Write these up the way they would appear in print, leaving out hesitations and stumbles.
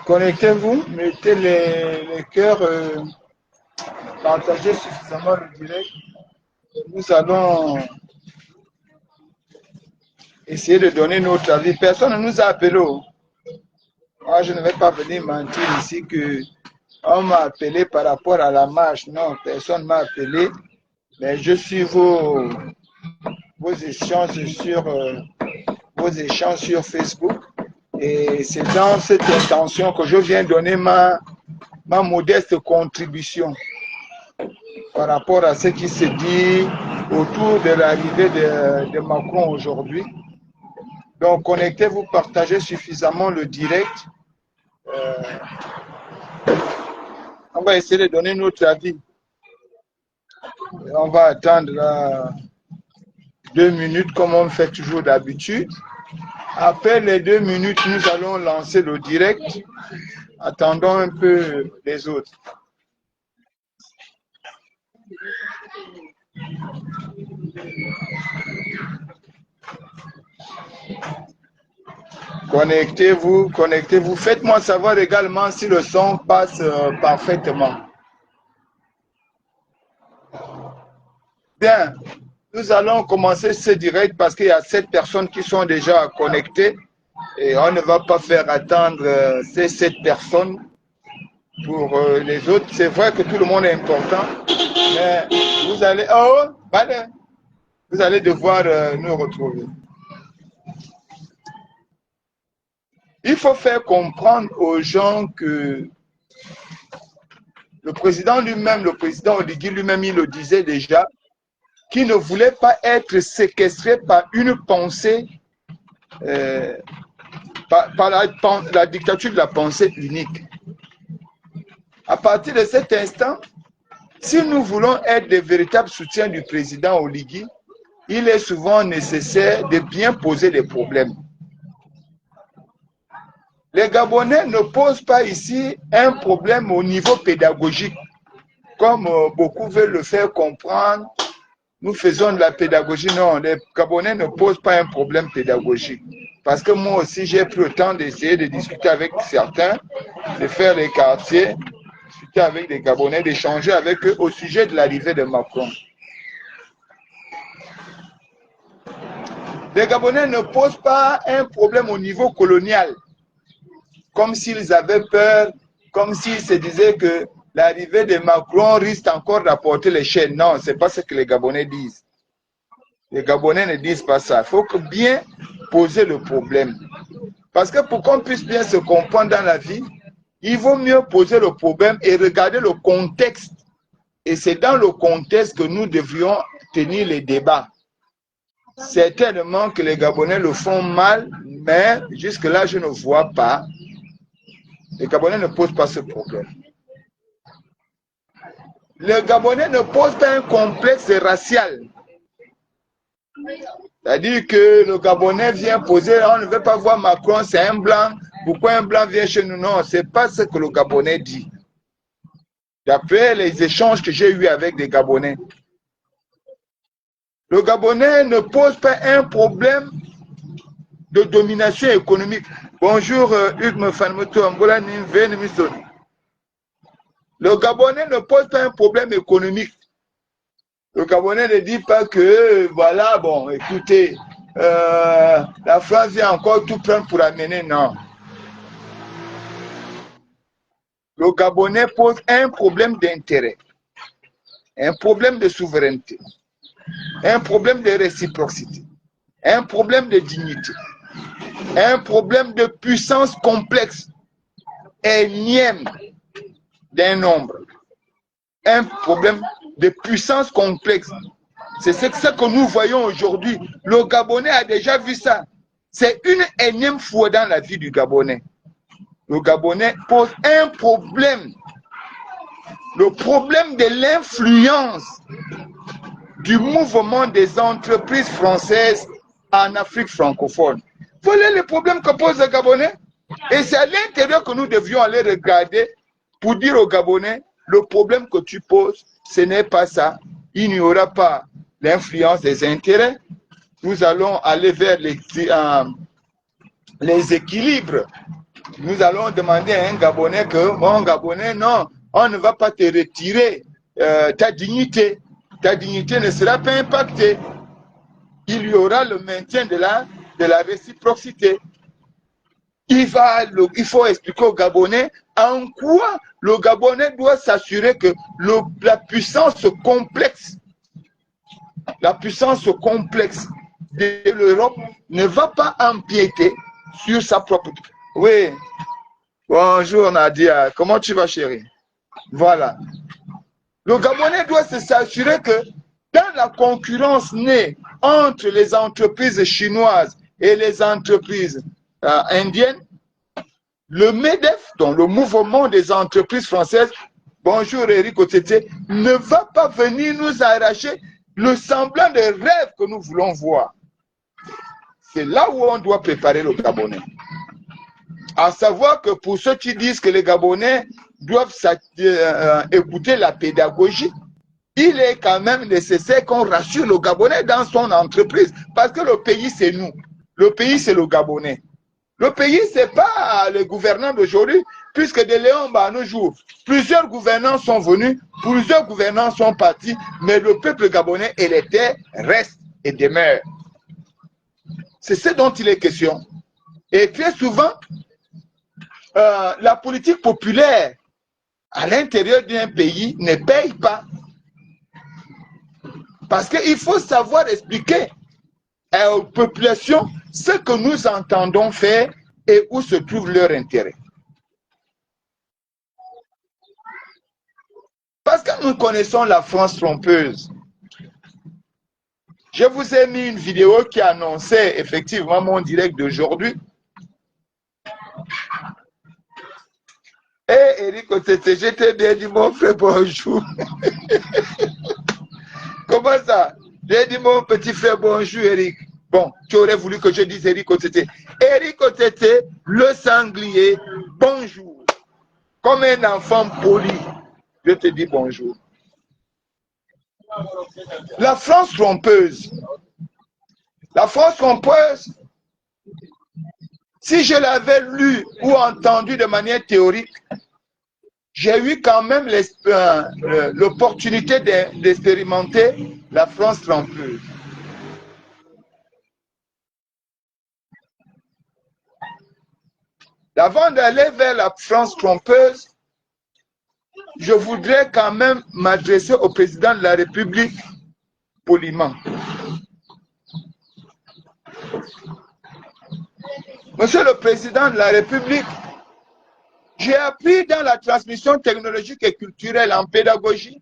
Connectez-vous, mettez les cœurs, partagez suffisamment le direct. Nous allons essayer de donner notre avis. Personne ne nous a appelé. Moi, je ne vais pas venir mentir ici que on m'a appelé par rapport à la marche. Non, personne ne m'a appelé. Mais je suis vos échanges sur Facebook. Et c'est dans cette intention que je viens donner ma modeste contribution par rapport à ce qui se dit autour de l'arrivée de Macron aujourd'hui. Donc, connectez-vous, partagez suffisamment le direct. On va essayer de donner notre avis. Et on va attendre 2 minutes comme on fait toujours d'habitude. Après les 2 minutes, nous allons lancer le direct. Attendons un peu les autres. Connectez-vous, connectez-vous. Faites-moi savoir également si le son passe parfaitement. Bien, nous allons commencer ce direct parce qu'il y a 7 personnes qui sont déjà connectées et on ne va pas faire attendre ces 7 personnes pour les autres. C'est vrai que tout le monde est important, mais vous allez, vous allez devoir nous retrouver. Il faut faire comprendre aux gens que le président lui-même, le président Oligui lui-même, il le disait déjà, qu'il ne voulait pas être séquestré par une pensée, par la dictature de la pensée unique. À partir de cet instant, si nous voulons être des véritables soutiens du président Oligui, il est souvent nécessaire de bien poser les problèmes. Les Gabonais ne posent pas ici un problème au niveau pédagogique, comme beaucoup veulent le faire comprendre. Nous faisons de la pédagogie. Non, les Gabonais ne posent pas un problème pédagogique. Parce que moi aussi, j'ai pris le temps d'essayer de discuter avec certains, de faire les quartiers, discuter avec les Gabonais, d'échanger avec eux au sujet de l'arrivée de Macron. Les Gabonais ne posent pas un problème au niveau colonial, comme s'ils avaient peur, comme s'ils se disaient que l'arrivée de Macron risque encore d'apporter les chaînes. Non, ce n'est pas ce que les Gabonais disent. Les Gabonais ne disent pas ça. Il faut bien poser le problème. Parce que pour qu'on puisse bien se comprendre dans la vie, il vaut mieux poser le problème et regarder le contexte. Et c'est dans le contexte que nous devrions tenir les débats. Certainement que les Gabonais le font mal, mais jusque-là, je ne vois pas. Les Gabonais ne posent pas ce problème. Les Gabonais ne posent pas un complexe racial. C'est-à-dire que le Gabonais vient poser, on ne veut pas voir Macron, c'est un blanc. Pourquoi un blanc vient chez nous? Non, ce n'est pas ce que le Gabonais dit. D'après les échanges que j'ai eus avec des Gabonais, le Gabonais ne pose pas un problème de domination économique. Bonjour, Hugues Mfanmoto, Angola, Nimve. Le Gabonais ne pose pas un problème économique. Le Gabonais ne dit pas que, voilà, bon, écoutez, la France vient encore tout prendre pour amener, non. Le Gabonais pose un problème d'intérêt, un problème de souveraineté, un problème de réciprocité, un problème de dignité, un problème de puissance complexe, énième d'un nombre, un problème de puissance complexe. C'est ce que nous voyons aujourd'hui. Le Gabonais a déjà vu ça. C'est une énième fois dans la vie du Gabonais. Le Gabonais pose un problème. Le problème de l'influence du mouvement des entreprises françaises en Afrique francophone. Voilà le problème que pose le Gabonais. Et c'est à l'intérieur que nous devions aller regarder pour dire aux Gabonais, le problème que tu poses, ce n'est pas ça. il n'y aura pas l'influence des intérêts. Nous allons aller vers les équilibres. Nous allons demander à un Gabonais que, mon Gabonais, non, on ne va pas te retirer ta dignité. Ta dignité ne sera pas impactée. Il y aura le maintien de la réciprocité. Il faut expliquer aux Gabonais en quoi le Gabonais doit s'assurer que la puissance complexe de l'Europe ne va pas empiéter sur sa propre... Oui, bonjour Nadia, comment tu vas chérie? Voilà. Le Gabonais doit s'assurer que dans la concurrence née entre les entreprises chinoises et les entreprises indiennes, le MEDEF, donc le mouvement des entreprises françaises, bonjour Eric Otete, ne va pas venir nous arracher le semblant de rêve que nous voulons voir. C'est là où on doit préparer le Gabonais. À savoir que pour ceux qui disent que les Gabonais doivent écouter la pédagogie, il est quand même nécessaire qu'on rassure le Gabonais dans son entreprise. Parce que le pays, c'est nous. Le pays, c'est le Gabonais. Le pays, ce n'est pas les gouvernants d'aujourd'hui, puisque de Léon à nos jours, plusieurs gouvernants sont venus, plusieurs gouvernants sont partis, mais le peuple gabonais et les terres restent et demeurent. C'est ce dont il est question. Et très souvent, la politique populaire à l'intérieur d'un pays ne paye pas. Parce qu'il faut savoir expliquer aux populations ce que nous entendons faire et où se trouve leur intérêt. Parce que nous connaissons la France trompeuse. Je vous ai mis une vidéo qui annonçait effectivement mon direct d'aujourd'hui. Et Eric Otete, je t'ai bien dit mon frère bonjour. Comment ça? J'ai dit mon petit frère bonjour Eric. Bon, tu aurais voulu que je dise Eric Otete. Eric Otete, le sanglier, bonjour. Comme un enfant poli, je te dis bonjour. La France trompeuse. La France trompeuse, si je l'avais lu ou entendu de manière théorique, j'ai eu quand même l'opportunité d'expérimenter la France trompeuse. Avant d'aller vers la France trompeuse, je voudrais quand même m'adresser au président de la République poliment. Monsieur le Président de la République, j'ai appris dans la transmission technologique et culturelle en pédagogie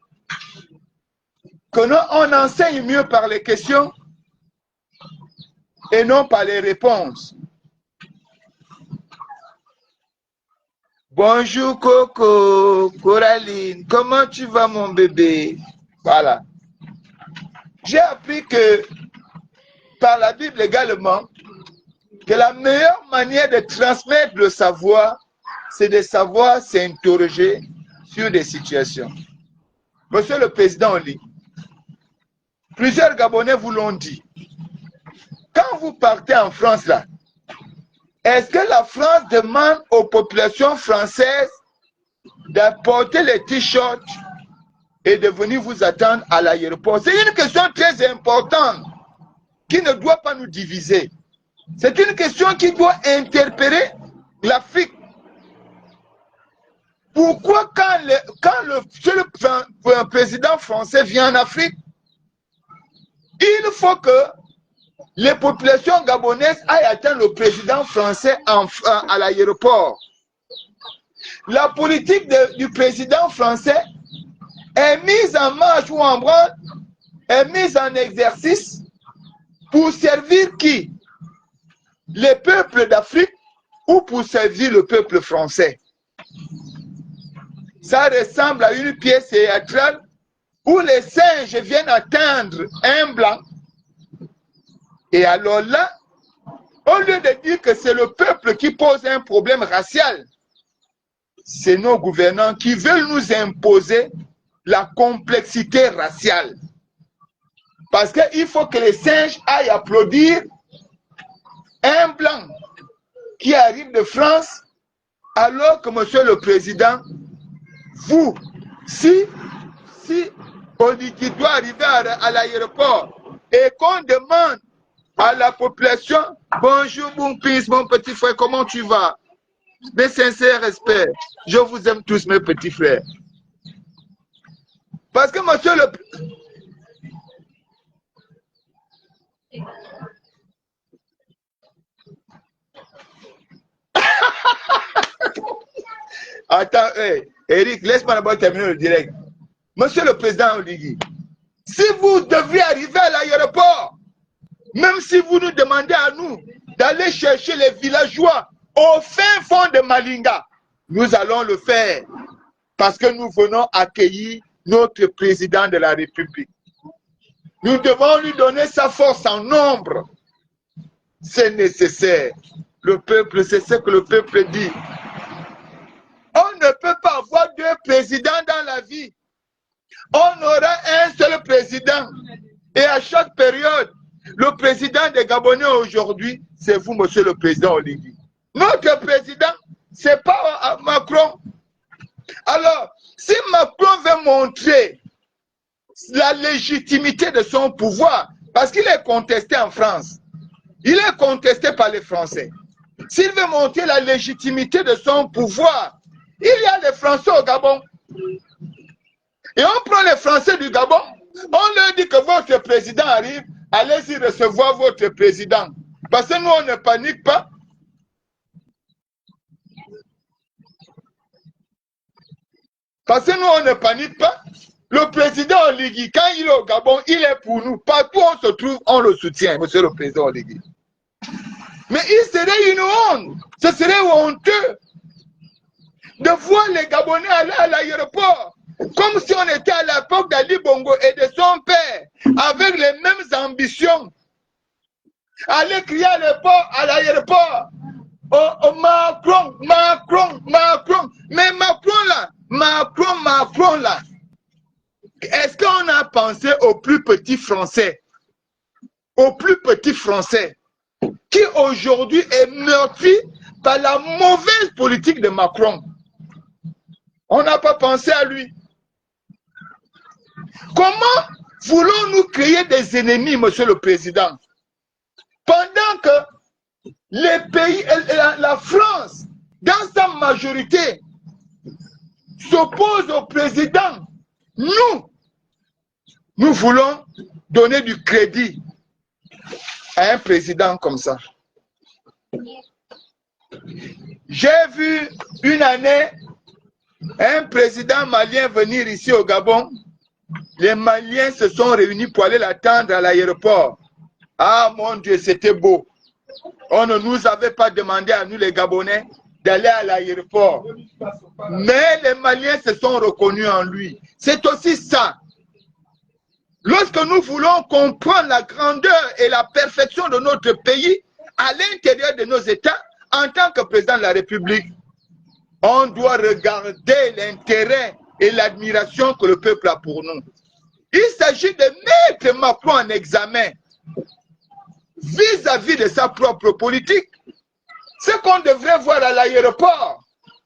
que on enseigne mieux par les questions et non par les réponses. Bonjour Coco, Coraline, comment tu vas mon bébé? Voilà. J'ai appris que, par la Bible également, que la meilleure manière de transmettre le savoir, c'est de savoir s'interroger sur des situations. Monsieur le Président, on lit. Plusieurs Gabonais vous l'ont dit. Quand vous partez en France, là, est-ce que la France demande aux populations françaises d'apporter les t-shirts et de venir vous attendre à l'aéroport? C'est une question très importante qui ne doit pas nous diviser. C'est une question qui doit interpeller l'Afrique. Pourquoi quand le président français vient en Afrique, il faut que les populations gabonaises aillent attendre le président français à l'aéroport. La politique du président français est mise en marche ou en branle, est mise en exercice pour servir qui? Les peuples d'Afrique ou pour servir le peuple français? Ça ressemble à une pièce théâtrale où les singes viennent attendre un blanc. Et alors là, au lieu de dire que c'est le peuple qui pose un problème racial, c'est nos gouvernants qui veulent nous imposer la complexité raciale. Parce qu'il faut que les singes aillent applaudir un blanc qui arrive de France, alors que monsieur le président, vous, si Oligui doit arriver à l'aéroport et qu'on demande à la population, bonjour mon fils, mon petit frère, comment tu vas? Mes sincères respects, je vous aime tous mes petits frères. Parce que monsieur le... Attends, hey, Eric, laisse-moi d'abord terminer le direct. Monsieur le président Oligui, si vous deviez arriver à l'aéroport, même si vous nous demandez à nous d'aller chercher les villageois au fin fond de Malinga, nous allons le faire parce que nous venons accueillir notre président de la République. Nous devons lui donner sa force en nombre. C'est nécessaire. Le peuple, c'est ce que le peuple dit. On ne peut pas avoir deux présidents dans la vie. On aura un seul président. Et à chaque période, le président des Gabonais aujourd'hui, c'est vous, monsieur le président Oligui. Notre président, c'est pas Macron. Alors, si Macron veut montrer la légitimité de son pouvoir, parce qu'il est contesté en France, il est contesté par les Français. S'il veut montrer la légitimité de son pouvoir, il y a les Français au Gabon. Et on prend les Français du Gabon, on leur dit que votre président arrive, allez-y recevoir votre président. Parce que nous, on ne panique pas. Parce que nous, on ne panique pas. Le président Oligui, quand il est au Gabon, il est pour nous. Partout où on se trouve, on le soutient, monsieur le président Oligui. Mais il serait une honte. Ce serait honteux de voir les Gabonais aller à l'aéroport. Comme si on était à l'époque d'Ali Bongo et de son père, avec les mêmes ambitions. Aller crier à l'aéroport. Oh, Macron, Macron, Macron. Mais Macron là. Est-ce qu'on a pensé aux plus petits Français? Aux plus petits Français qui aujourd'hui est meurtri par la mauvaise politique de Macron. On n'a pas pensé à lui. Comment voulons-nous créer des ennemis, monsieur le président, pendant que les pays, la France, dans sa majorité, s'oppose au président? Nous voulons donner du crédit à un président comme ça. J'ai vu une année un président malien venir ici au Gabon. Les Maliens se sont réunis pour aller l'attendre à l'aéroport. Ah mon Dieu, c'était beau. On ne nous avait pas demandé à nous les Gabonais d'aller à l'aéroport. Mais les Maliens se sont reconnus en lui. C'est aussi ça. Lorsque nous voulons comprendre la grandeur et la perfection de notre pays à l'intérieur de nos États, en tant que président de la République, on doit regarder l'intérêt et l'admiration que le peuple a pour nous. Il s'agit de mettre Macron en examen vis-à-vis de sa propre politique. Ce qu'on devrait voir à l'aéroport,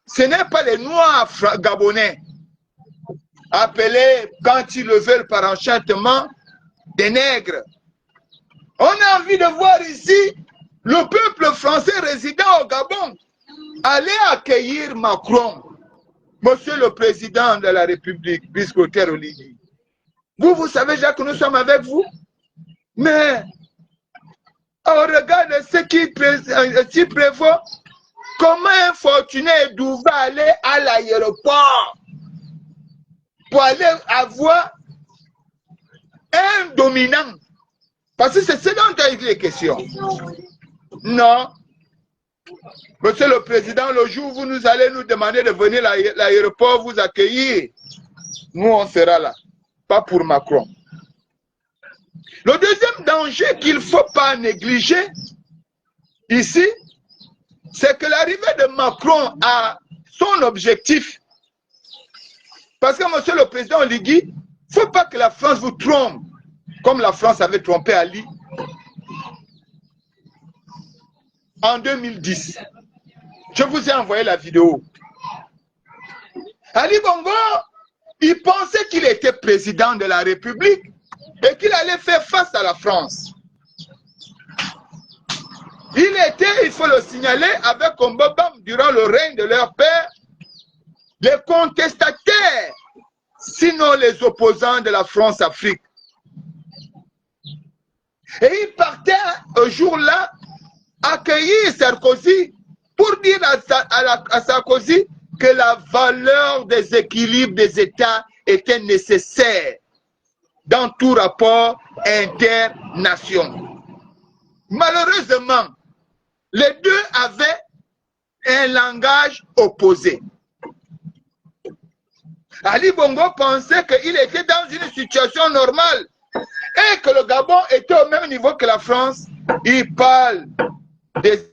ce n'est pas les Noirs gabonais, appelés, quand ils le veulent par enchantement, des nègres. On a envie de voir ici le peuple français résidant au Gabon aller accueillir Macron, monsieur le président de la République, Biscotter Oligui. Vous savez déjà que nous sommes avec vous, mais au regard de ce qui prévaut, comment un fortuné d'où va aller à l'aéroport pour aller avoir un dominant? Parce que c'est ce dont il est question. Non. Monsieur le Président, le jour où vous allez nous demander de venir à l'aéroport vous accueillir, nous on sera là. Pas pour Macron. Le deuxième danger qu'il ne faut pas négliger ici, c'est que l'arrivée de Macron a son objectif. Parce que, monsieur le président Oligui, il ne faut pas que la France vous trompe. comme la France avait trompé Ali en 2010. Je vous ai envoyé la vidéo. Ali Bongo, il pensait qu'il était président de la République et qu'il allait faire face à la France. Il était, il faut le signaler, avec Kombobam durant le règne de leur père, les contestataires, sinon les opposants de la France-Afrique. Et il partait un jour-là accueillir Sarkozy pour dire à Sarkozy que la valeur des équilibres des États était nécessaire dans tout rapport international. Malheureusement, les deux avaient un langage opposé. Ali Bongo pensait qu'il était dans une situation normale et que le Gabon était au même niveau que la France. Il parle des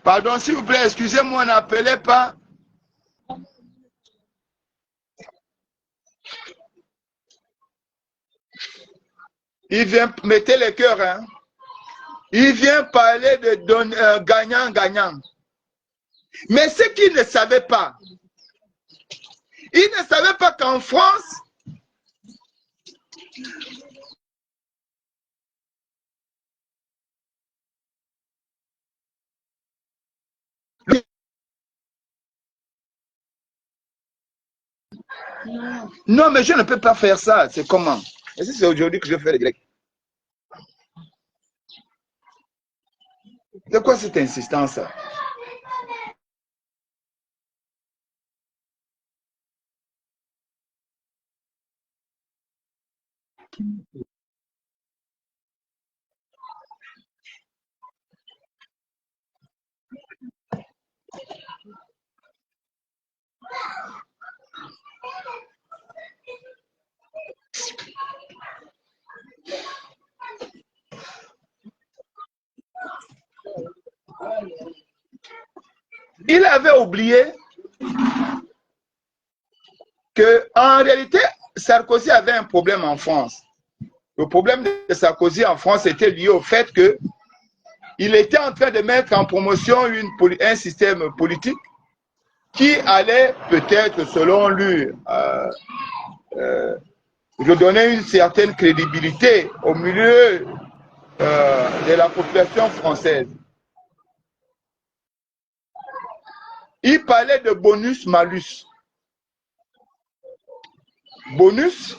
Pardon, s'il vous plaît, excusez-moi, n'appelez pas. Il vient, mettez les cœurs, hein. Il vient parler de gagnant-gagnant. Mais ce qu'il ne savait pas, il ne savait pas qu'en France, non, mais je ne peux pas faire ça. C'est comment? Et si c'est aujourd'hui que je fais le direct? De quoi cette insistance? Il avait oublié que en réalité, Sarkozy avait un problème en France. Le problème de Sarkozy en France était lié au fait qu'il était en train de mettre en promotion un système politique qui allait peut-être, selon lui, redonner une certaine crédibilité au milieu de la population française. Il parlait de bonus-malus. Bonus,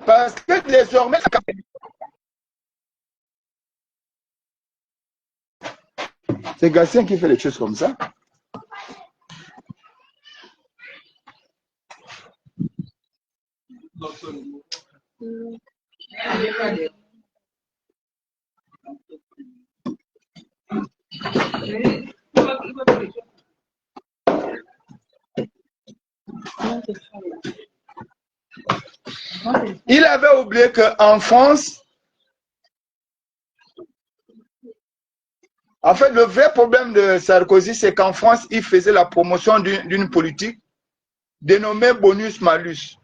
parce que désormais, c'est Gatien qui fait les choses comme ça. Il avait oublié qu'en France, en fait, le vrai problème de Sarkozy, c'est qu'en France, il faisait la promotion d'une politique dénommée bonus-malus.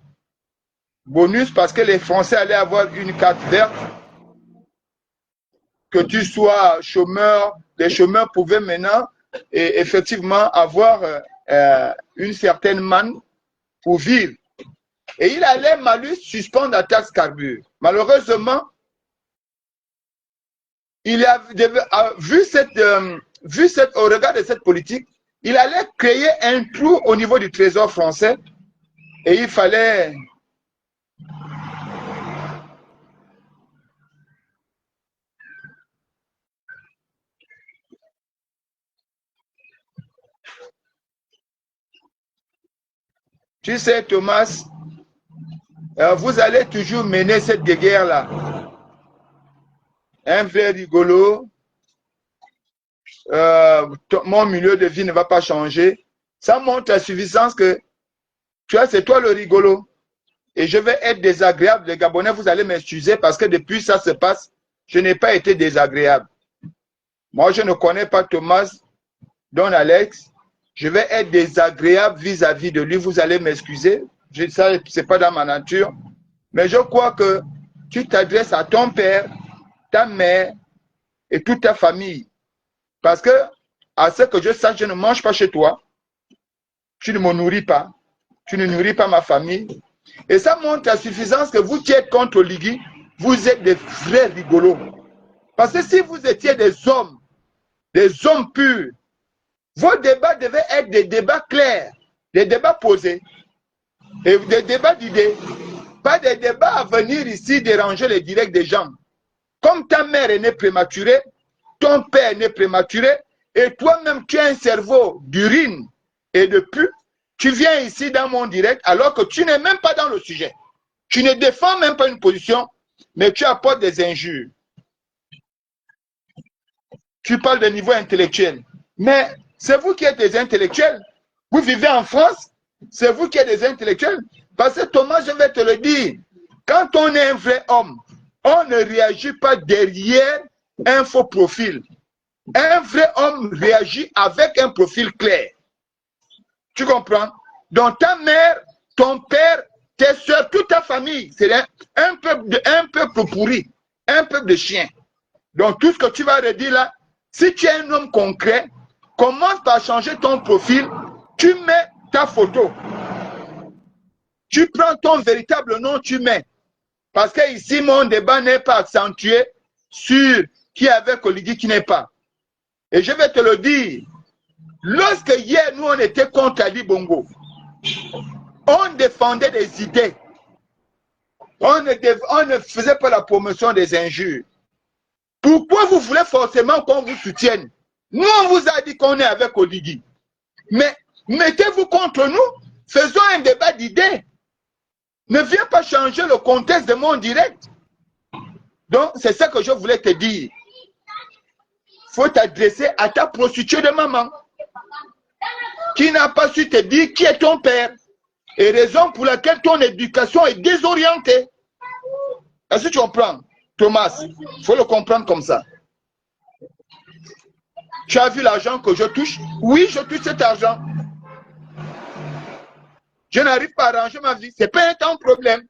Bonus parce que les Français allaient avoir une carte verte, que tu sois chômeur, les chômeurs pouvaient maintenant effectivement avoir une certaine manne pour vivre. Et il allait malus suspendre la taxe carbure. Malheureusement, il a vu au regard de cette politique, il allait créer un trou au niveau du trésor français et il fallait tu sais, Thomas, vous allez toujours mener cette guerre-là. un vrai rigolo, mon milieu de vie ne va pas changer. Ça montre à suffisance que tu vois, c'est toi le rigolo. Et je vais être désagréable. Les Gabonais, vous allez m'excuser parce que depuis ça se passe, je n'ai pas été désagréable. Moi, je ne connais pas Thomas, Don Alex. Je vais être désagréable vis-à-vis de lui. Vous allez m'excuser. Ça, ce n'est pas dans ma nature. Mais je crois que tu t'adresses à ton père, ta mère et toute ta famille. Parce que, à ce que je sache, je ne mange pas chez toi. Tu ne me nourris pas. Tu ne nourris pas ma famille. Et ça montre à suffisance que vous qui êtes contre Oligui, vous êtes des vrais rigolos. Parce que si vous étiez des hommes purs, vos débats devaient être des débats clairs, des débats posés, et des débats d'idées. Pas des débats à venir ici déranger les directs des gens. Comme ta mère est née prématurée, ton père est né prématuré, et toi-même tu as un cerveau d'urine et de pu, tu viens ici dans mon direct alors que tu n'es même pas dans le sujet. Tu ne défends même pas une position, mais tu apportes des injures. Tu parles de niveau intellectuel. Mais c'est vous qui êtes des intellectuels. Vous vivez en France, c'est vous qui êtes des intellectuels. Parce que Thomas, je vais te le dire, quand on est un vrai homme, on ne réagit pas derrière un faux profil. Un vrai homme réagit avec un profil clair. Tu comprends? Donc ta mère, ton père, tes soeurs, toute ta famille, c'est un peuple pourri, un peuple de chiens. Donc tout ce que tu vas redire là, si tu es un homme concret, commence par changer ton profil, tu mets ta photo. Tu prends ton véritable nom, tu mets. Parce que ici, mon débat n'est pas accentué sur qui est avec Oligui, qui n'est pas. Et je vais te le dire, lorsque hier, nous, on était contre Ali Bongo, on défendait des idées. On ne faisait pas la promotion des injures. Pourquoi vous voulez forcément qu'on vous soutienne? Nous, on vous a dit qu'on est avec Oligui. Mais mettez-vous contre nous, faisons un débat d'idées. Ne viens pas changer le contexte de mon direct. Donc, c'est ça que je voulais te dire. Il faut t'adresser à ta prostituée de maman qui n'a pas su te dire qui est ton père et raison pour laquelle ton éducation est désorientée. Est-ce que tu comprends, Thomas? Il faut le comprendre comme ça. Tu as vu l'argent que je touche? Oui, je touche cet argent. Je n'arrive pas à arranger ma vie. Ce n'est pas un problème.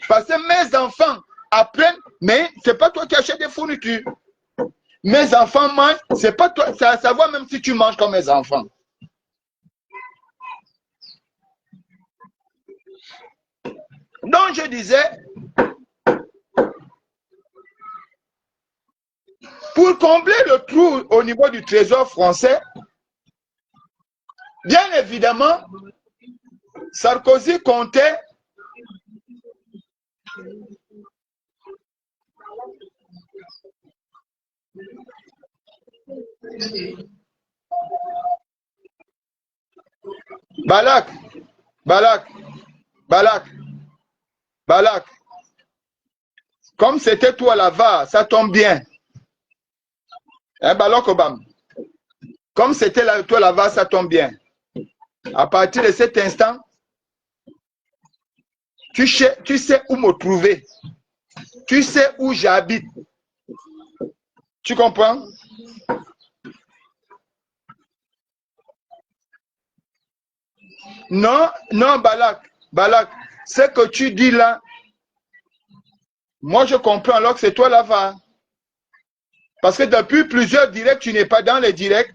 Parce que mes enfants apprennent, mais ce n'est pas toi qui achètes des fournitures. Mes enfants mangent, c'est pas toi, c'est à savoir même si tu manges comme mes enfants. Donc je disais, pour combler le trou au niveau du trésor français, bien évidemment, Sarkozy comptait Balak. Comme c'était toi là-bas, ça tombe bien. Hein, Balak Obama. Comme c'était toi là-bas, ça tombe bien. À partir de cet instant, tu sais où me trouver. Tu sais où j'habite. Tu comprends? Non, Balak, ce que tu dis là, moi je comprends alors que c'est toi là-bas. Parce que depuis plusieurs directs, tu n'es pas dans les directs.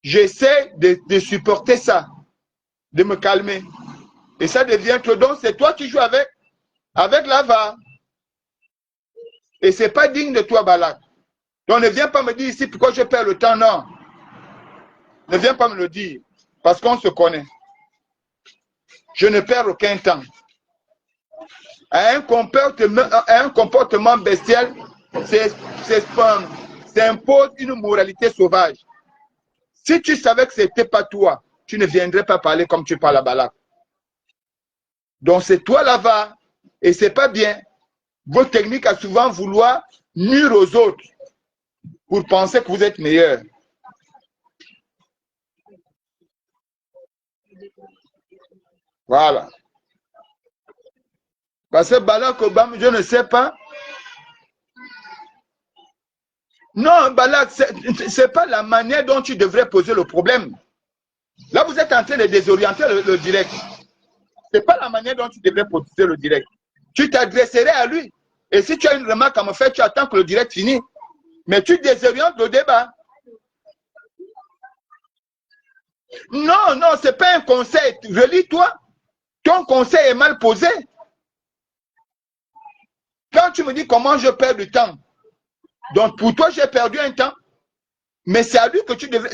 J'essaie de supporter ça, de me calmer. Et ça devient trop. Donc c'est toi qui joues avec Lava. Et ce n'est pas digne de toi, Balak. Donc ne viens pas me dire ici pourquoi je perds le temps, non. Ne viens pas me le dire. Parce qu'on se connaît. Je ne perds aucun temps. Un comportement bestial, ça impose une moralité sauvage. Si tu savais que ce n'était pas toi, tu ne viendrais pas parler comme tu parles à Balak. Donc c'est toi là-bas, et ce n'est pas bien. Votre technique a souvent vouloir nuire aux autres pour penser que vous êtes meilleur. Voilà. Parce que Barack Obama, je ne sais pas. Non, Barack, ce n'est pas la manière dont tu devrais poser le problème. Là, vous êtes en train de désorienter le direct. Ce n'est pas la manière dont tu devrais poser le direct. Tu t'adresserais à lui. Et si tu as une remarque à me faire, tu attends que le direct finisse. Mais tu désorientes le débat. Non, non, ce n'est pas un conseil. Relis-toi. Ton conseil est mal posé. Quand tu me dis comment je perds du temps, donc pour toi, j'ai perdu un temps. Mais c'est à lui que tu devrais...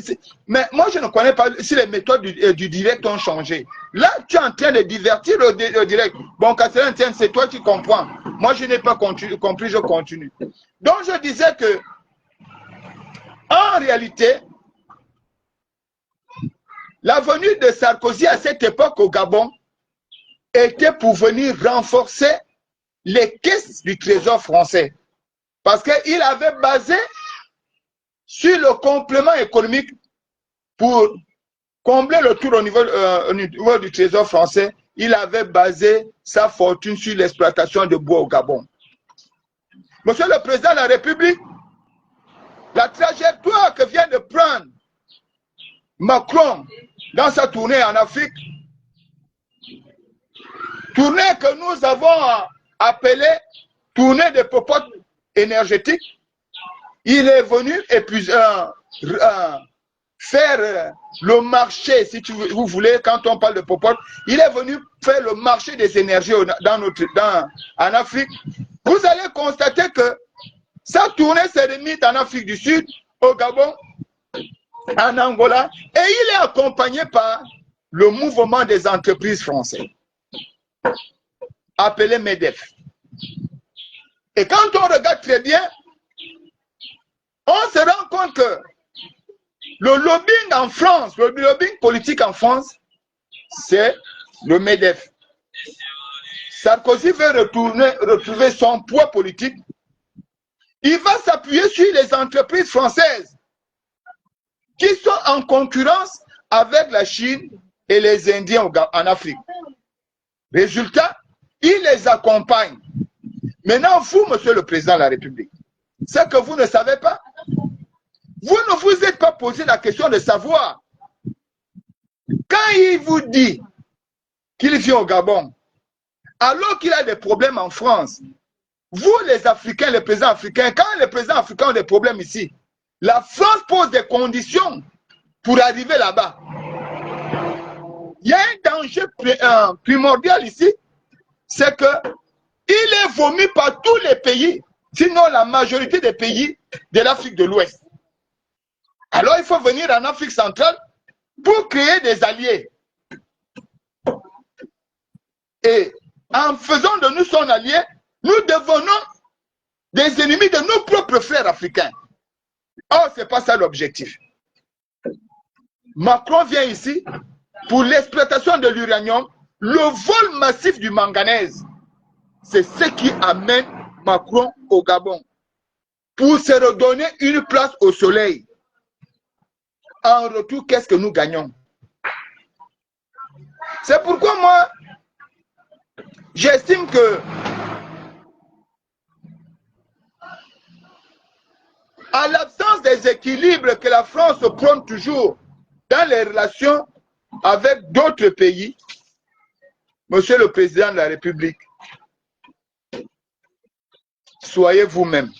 Mais moi, je ne connais pas si les méthodes du direct ont changé. Là, tu es en train de divertir le direct. Bon, Catherine, c'est toi qui comprends. Moi, je n'ai pas compris, je continue. Donc, je disais que, en réalité, la venue de Sarkozy à cette époque au Gabon était pour venir renforcer les caisses du Trésor français. Parce qu'il avait basé sur le complément économique pour combler le tour au niveau du Trésor français. Il avait basé sa fortune sur l'exploitation de bois au Gabon. Monsieur le Président de la République, la trajectoire que vient de prendre Macron dans sa tournée en Afrique, tournée que nous avons appelée tournée de popote énergétique, il est venu faire le marché, si vous voulez, quand on parle de popote, il est venu faire le marché des énergies en Afrique. Vous allez constater que sa tournée s'est remise en Afrique du Sud, au Gabon, en Angola, et il est accompagné par le mouvement des entreprises françaises, appelé MEDEF. Et quand on regarde très bien, on se rend compte que le lobbying en France, le lobbying politique en France, c'est le MEDEF. Sarkozy veut retrouver son poids politique. Il va s'appuyer sur les entreprises françaises qui sont en concurrence avec la Chine et les Indiens en Afrique. Résultat, il les accompagne. Maintenant, vous, Monsieur le Président de la République, ce que vous ne savez pas, vous ne vous êtes pas posé la question de savoir. Quand il vous dit qu'il vient au Gabon, alors qu'il a des problèmes en France, vous les Africains, les présidents africains, quand les présidents africains ont des problèmes ici, la France pose des conditions pour arriver là-bas. Il y a un danger primordial ici, c'est que il est vomi par tous les pays, sinon la majorité des pays de l'Afrique de l'Ouest. Alors il faut venir en Afrique centrale pour créer des alliés. Et en faisant de nous son allié, nous devenons des ennemis de nos propres frères africains. Or, ce n'est pas ça l'objectif. Macron vient ici pour l'exploitation de l'uranium, le vol massif du manganèse. C'est ce qui amène Macron au Gabon. Pour se redonner une place au soleil. En retour, qu'est-ce que nous gagnons? C'est pourquoi moi, j'estime que à l'absence des équilibres que la France prône toujours dans les relations avec d'autres pays, Monsieur le Président de la République, soyez vous-même.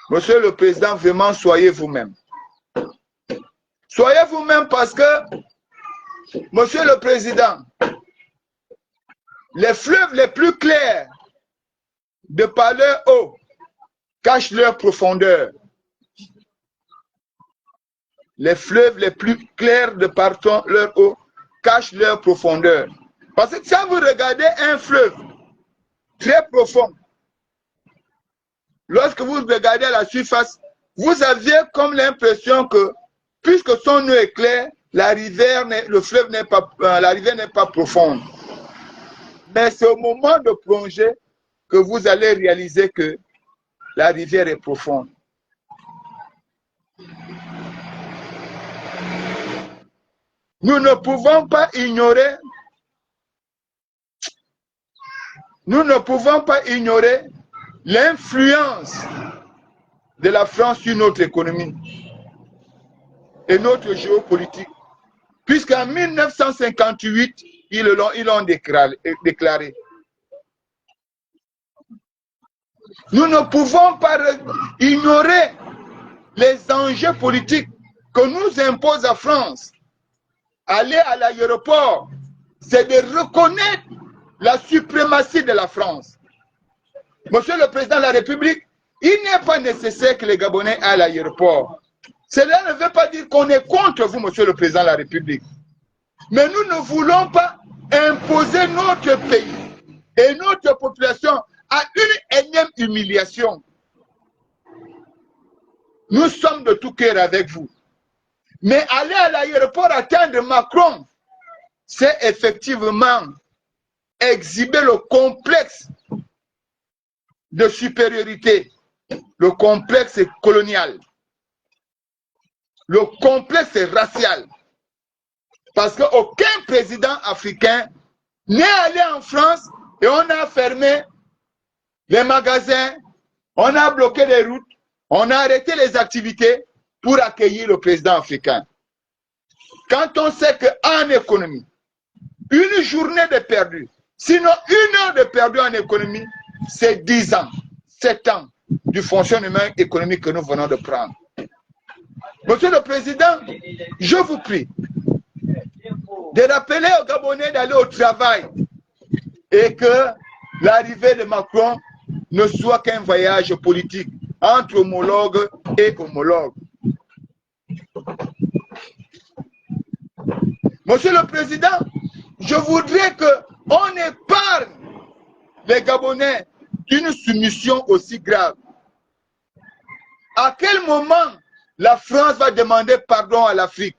Monsieur le Président, vraiment, soyez vous-même. Soyez vous-même parce que, Monsieur le Président, les fleuves les plus clairs de par leur eau cachent leur profondeur. Les fleuves les plus clairs de par leur eau cachent leur profondeur. Parce que quand vous regardez un fleuve très profond, lorsque vous regardez à la surface, vous aviez comme l'impression que, puisque son eau est claire, la rivière n'est pas profonde. Mais c'est au moment de plonger que vous allez réaliser que la rivière est profonde. Nous ne pouvons pas ignorer l'influence de la France sur notre économie et notre géopolitique. Puisqu'en 1958, ils l'ont déclaré. Nous ne pouvons pas ignorer les enjeux politiques que nous impose la France. Aller à l'aéroport, c'est de reconnaître la suprématie de la France. Monsieur le Président de la République, il n'est pas nécessaire que les Gabonais aient à l'aéroport. Cela ne veut pas dire qu'on est contre vous, Monsieur le Président de la République. Mais nous ne voulons pas imposer notre pays et notre population à une énième humiliation. Nous sommes de tout cœur avec vous. Mais aller à l'aéroport attendre Macron, c'est effectivement exhiber le complexe de supériorité, le complexe colonial, le complexe racial. Parce qu'aucun président africain n'est allé en France et on a fermé les magasins, on a bloqué les routes, on a arrêté les activités pour accueillir le président africain. Quand on sait qu'en économie, une journée de perdu, sinon une heure de perdu en économie, c'est 10 ans, 7 ans du fonctionnement économique que nous venons de prendre. Monsieur le Président, je vous prie de rappeler aux Gabonais d'aller au travail et que l'arrivée de Macron ne soit qu'un voyage politique entre homologues et homologues. Monsieur le Président, je voudrais qu'on épargne les Gabonais d'une soumission aussi grave. À quel moment la France va demander pardon à l'Afrique?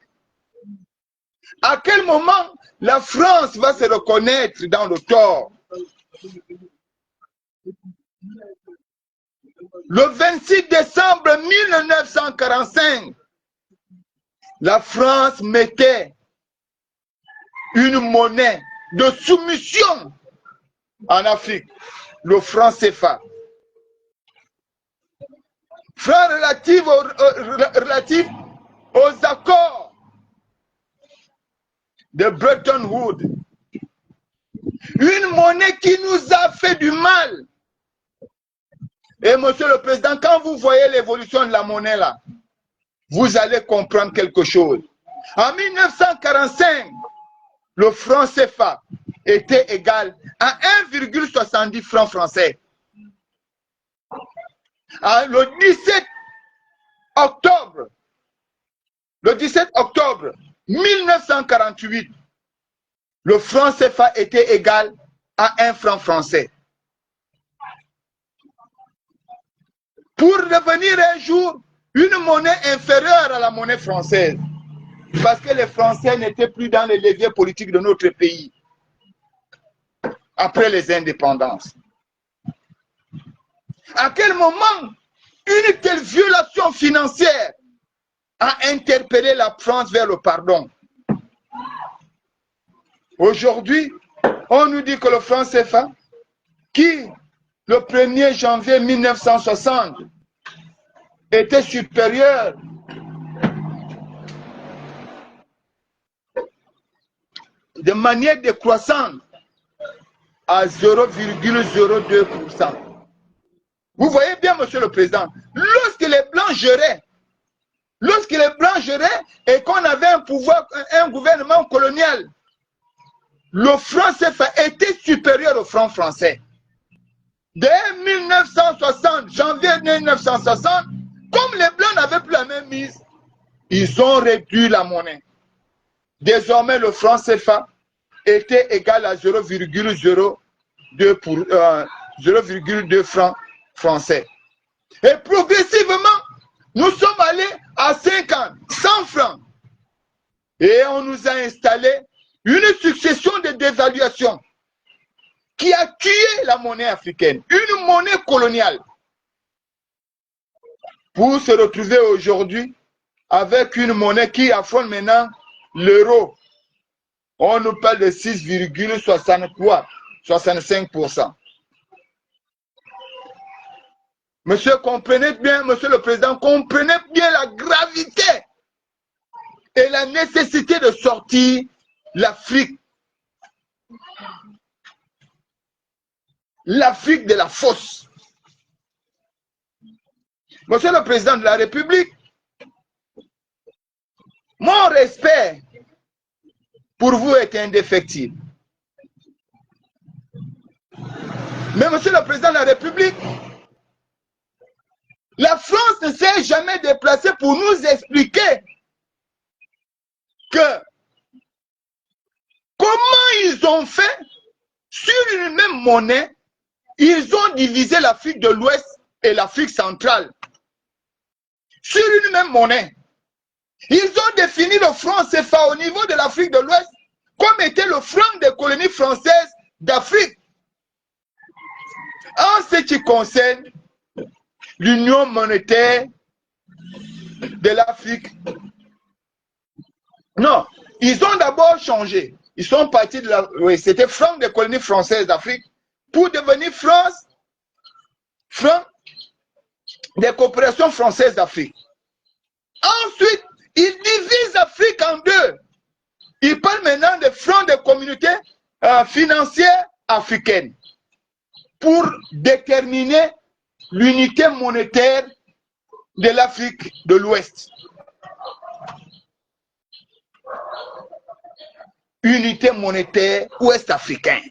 À quel moment la France va se reconnaître dans le tort? Le 26 décembre 1945, la France mettait une monnaie de soumission en Afrique, le franc CFA. Franc relatif aux accords de Bretton Woods. Une monnaie qui nous a fait du mal. Et Monsieur le Président, quand vous voyez l'évolution de la monnaie là, vous allez comprendre quelque chose. En 1945, le franc CFA était égal à 1,70 francs français. Le 17 octobre 1948, le franc CFA était égal à 1 franc français. Pour devenir un jour une monnaie inférieure à la monnaie française, parce que les Français n'étaient plus dans les leviers politiques de notre pays après les indépendances. À quel moment une telle violation financière a interpellé la France vers le pardon? Aujourd'hui, on nous dit que le franc CFA, qui le 1er janvier 1960 était supérieur de manière décroissante à 0,02%. Vous voyez bien, Monsieur le Président, lorsque les Blancs géraient, et qu'on avait un pouvoir, un gouvernement colonial, le franc CFA était supérieur au franc français. Dès 1960, janvier 1960, comme les Blancs n'avaient plus la même mise, ils ont réduit la monnaie. Désormais, le franc CFA était égal à 0,2 francs français. Et progressivement, nous sommes allés à 50, 100 francs. Et on nous a installé une succession de dévaluations qui a tué la monnaie africaine, une monnaie coloniale, pour se retrouver aujourd'hui avec une monnaie qui affronte maintenant l'euro. On nous parle de 6,65%. Monsieur, comprenez bien, monsieur le président, comprenez bien la gravité et la nécessité de sortir l'Afrique de la fosse. Monsieur le président de la République, mon respect pour vous est indéfectible. Mais monsieur le président de la République, la France ne s'est jamais déplacée pour nous expliquer que comment ils ont fait sur une même monnaie, ils ont divisé l'Afrique de l'Ouest et l'Afrique centrale. Sur une même monnaie. Ils ont défini le franc CFA au niveau de l'Afrique de l'Ouest comme était le franc des colonies françaises d'Afrique. En ce qui concerne l'union monétaire de l'Afrique, non, ils ont d'abord changé. Ils sont partis de la... Oui, c'était franc des colonies françaises d'Afrique pour devenir franc des coopérations françaises d'Afrique. Ensuite, ils divisent l'Afrique en deux. Ils parlent maintenant des francs des communautés financières africaines pour déterminer l'unité monétaire de l'Afrique de l'Ouest. Unité monétaire ouest-africaine.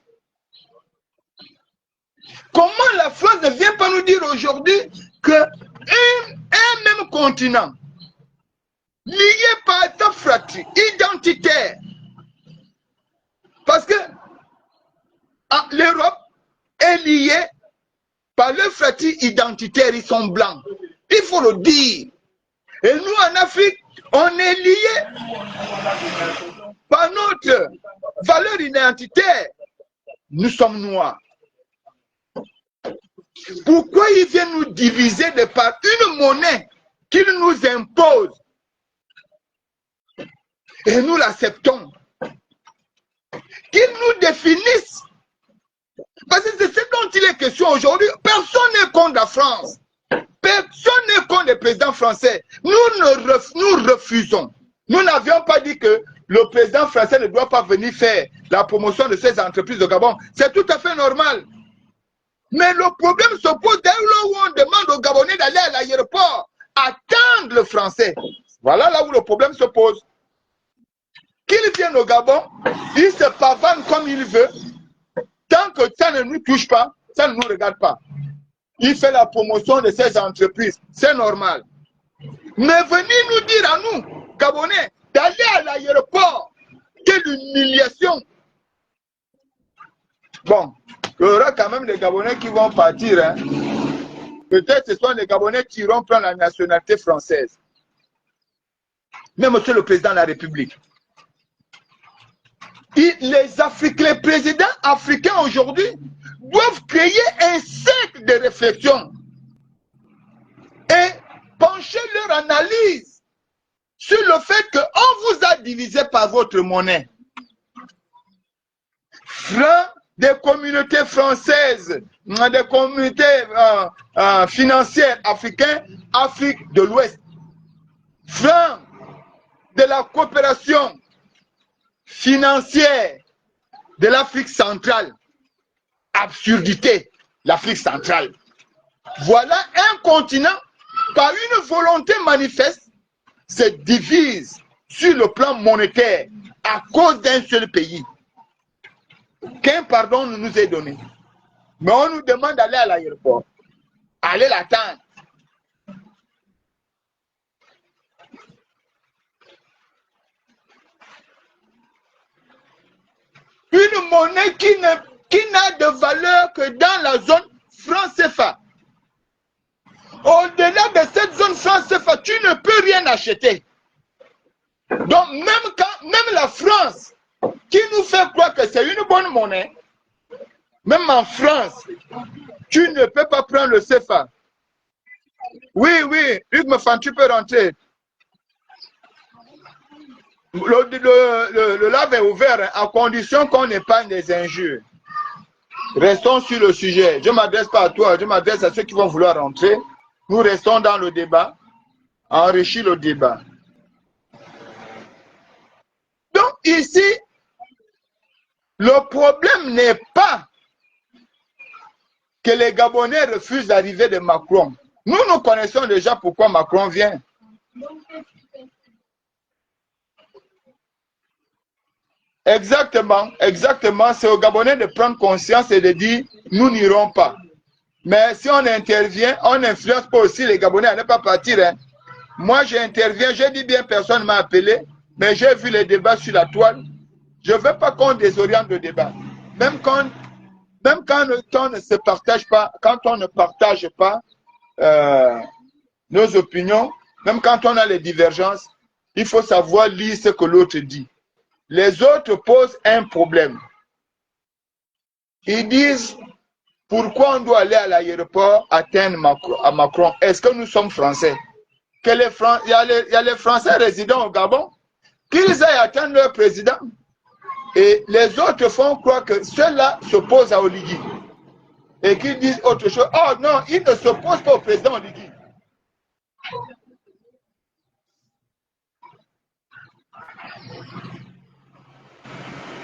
Comment la France ne vient pas nous dire aujourd'hui qu'un même continent lié par sa fratrie identitaire, parce que l'Europe est liée par leur fratrie identitaire, ils sont blancs. Il faut le dire. Et nous en Afrique, on est liés par notre valeur identitaire. Nous sommes noirs. Pourquoi ils viennent nous diviser de par une monnaie qu'ils nous imposent? Et nous l'acceptons. Qu'ils nous définissent. Parce que c'est ce dont il est question aujourd'hui. Personne n'est contre la France. Personne n'est contre le président français. Nous refusons. Nous n'avions pas dit que le président français ne doit pas venir faire la promotion de ces entreprises au Gabon. C'est tout à fait normal. Mais le problème se pose dès lors où on demande aux Gabonais d'aller à l'aéroport, attendre le français. Voilà là où le problème se pose. Qu'ils viennent au Gabon, ils se pavanent comme ils veulent. Tant que ça ne nous touche pas, ça ne nous regarde pas. Il fait la promotion de ces entreprises, c'est normal. Mais venez nous dire à nous, Gabonais, d'aller à l'aéroport, quelle humiliation. Bon, il y aura quand même des Gabonais qui vont partir. Hein. Peut-être que ce sont des Gabonais qui iront prendre la nationalité française. Mais monsieur le président de la République, les présidents africains aujourd'hui doivent créer un cercle de réflexion et pencher leur analyse sur le fait qu'on vous a divisé par votre monnaie. Franc des communautés françaises, des communautés financières africaines, Afrique de l'Ouest. Franc de la coopération financière de l'Afrique centrale. Absurdité, l'Afrique centrale. Voilà un continent, par une volonté manifeste, se divise sur le plan monétaire à cause d'un seul pays. Qu'un pardon nous est donné. Mais on nous demande d'aller à l'aéroport. Allez l'attendre. Une monnaie qui n'a de valeur que dans la zone franc CFA. Au-delà de cette zone franc CFA, tu ne peux rien acheter. Donc même la France, qui nous fait croire que c'est une bonne monnaie, Même en France, tu ne peux pas prendre le CFA. Oui, Hugues Mefan, tu peux rentrer. Le lave est ouvert à condition qu'on n'épargne des injures. Restons sur le sujet. Je ne m'adresse pas à toi, je m'adresse à ceux qui vont vouloir rentrer. Nous restons dans le débat, enrichir le débat. Donc ici, le problème n'est pas que les Gabonais refusent l'arrivée de Macron. Nous connaissons déjà pourquoi Macron vient. Exactement. C'est aux Gabonais de prendre conscience et de dire, nous n'irons pas. Mais si on intervient, on n'influence pas aussi les Gabonais à ne pas partir. Hein. Moi, j'interviens, j'ai dit bien, personne ne m'a appelé, mais j'ai vu les débats sur la toile. Je ne veux pas qu'on désoriente le débat. Même quand on ne se partage pas, quand on ne partage pas nos opinions, même quand on a les divergences, il faut savoir lire ce que l'autre dit. Les autres posent un problème. Ils disent, pourquoi on doit aller à l'aéroport atteindre Macron? Est-ce que nous sommes Français? Il y a les Français résidant au Gabon, qu'ils aillent atteindre leur président. Et les autres font croire que ceux-là s'opposent à Oligui. Et qu'ils disent autre chose. Oh non, ils ne s'opposent pas au président Oligui.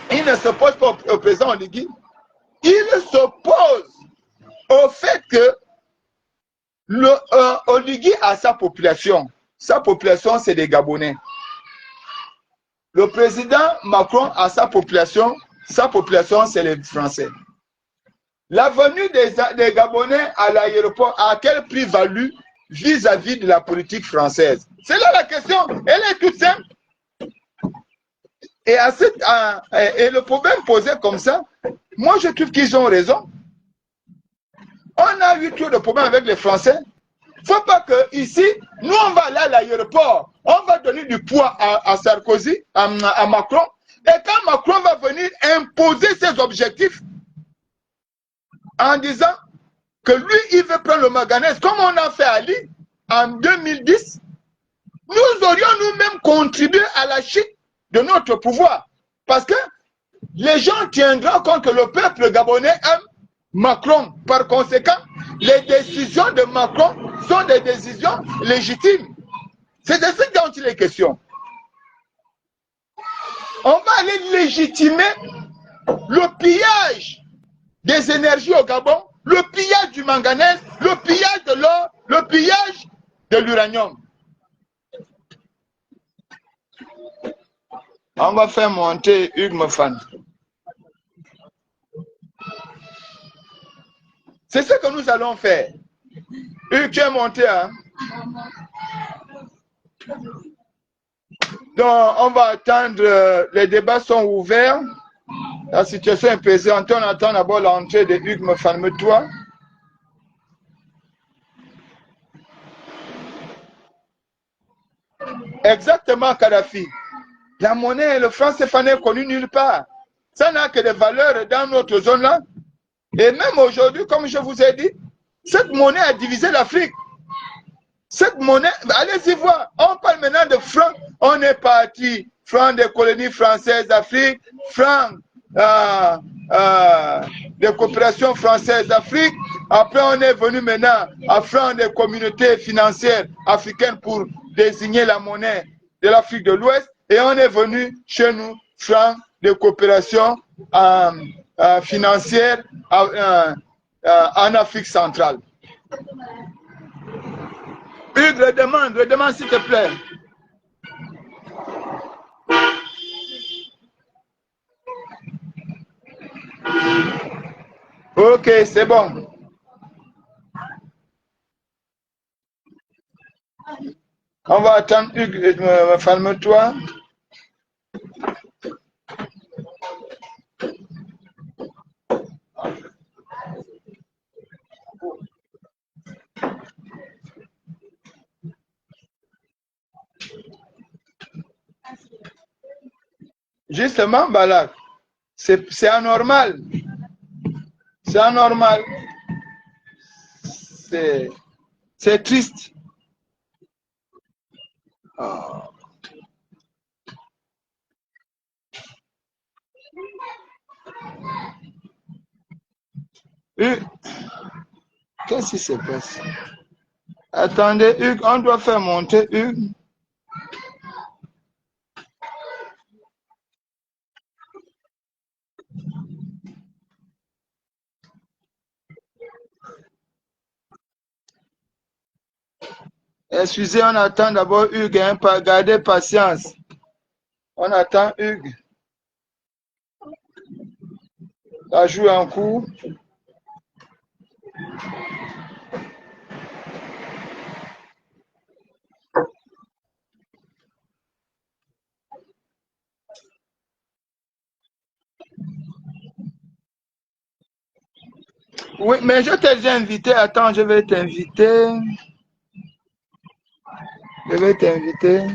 Ils ne s'opposent pas au président Oligui. Ils s'opposent au fait que Oligui a sa population. Sa population, c'est des Gabonais. Le président Macron a sa population, c'est les Français. La venue des Gabonais à l'aéroport, à quel prix value vis-à-vis de la politique française? C'est là la question. Elle est toute simple. Et le problème posé comme ça, moi je trouve qu'ils ont raison. On a eu trop de problèmes avec les Français. Il ne faut pas que ici, nous on va aller à l'aéroport, on va donner du poids à Sarkozy, à Macron. Et quand Macron va venir imposer ses objectifs, en disant que lui, il veut prendre le manganèse, comme on a fait à Lille en 2010, nous aurions nous-mêmes contribué à la chute de notre pouvoir. Parce que les gens tiendront compte que le peuple gabonais aime Macron. Par conséquent, les décisions de Macron sont des décisions légitimes. C'est de ce dont il est question. On va aller légitimer le pillage des énergies au Gabon, le pillage du manganèse, le pillage de l'or, le pillage de l'uranium. On va faire monter Hugues Mefan. C'est ce que nous allons faire. Hugues, tu es monté, hein? Donc, on va attendre, les débats sont ouverts. La situation est pesante. On attend d'abord l'entrée de Hugues Mefan. Toi. Exactement, Kadhafi. La monnaie, le franc CFA n'est connu nulle part. Ça n'a que des valeurs dans notre zone-là. Et même aujourd'hui, comme je vous ai dit, cette monnaie a divisé l'Afrique. Cette monnaie, allez-y voir, on parle maintenant de francs. On est parti, francs des colonies françaises d'Afrique, francs des coopérations françaises d'Afrique. Après, on est venu maintenant à francs des communautés financières africaines pour désigner la monnaie de l'Afrique de l'Ouest. Et on est venu chez nous, francs de coopération financière en Afrique centrale. Hugues, redemande s'il te plaît. Ok, c'est bon. On va attendre Hugues, calme-toi. Justement, Balak, c'est anormal. C'est anormal. C'est triste. Oh. Hugues, qu'est-ce qui se passe? Attendez, Hugues, on doit faire monter Hugues. Excusez, on attend d'abord Hugues, hein, gardez patience. On attend Hugues. Ça joue un coup. Oui, mais je t'ai déjà invité. Attends, je vais t'inviter. Je vais t'inviter.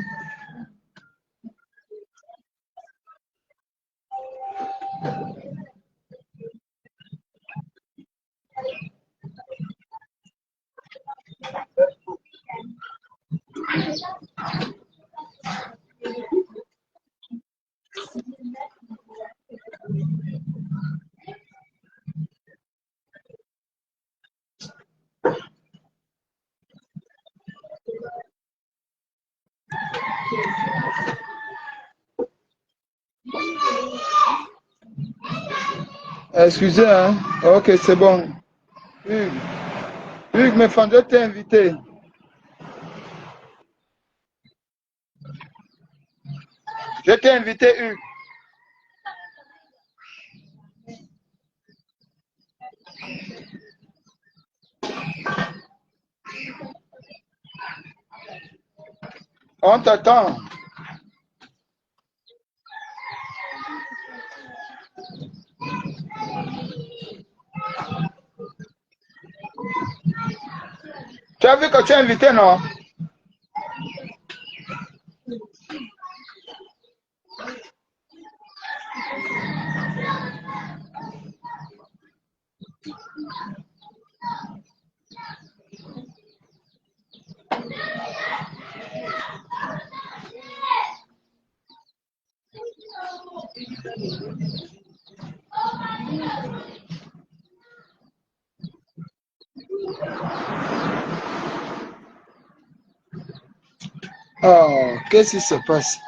Excusez, hein. Ok, c'est bon. Hugues, Hugues, mes fans, je t'ai invité. Je t'ai invité, Hugues. On t'attend. Tu as vu que tu es invité, non? Oh, qu'est-ce qui se passe?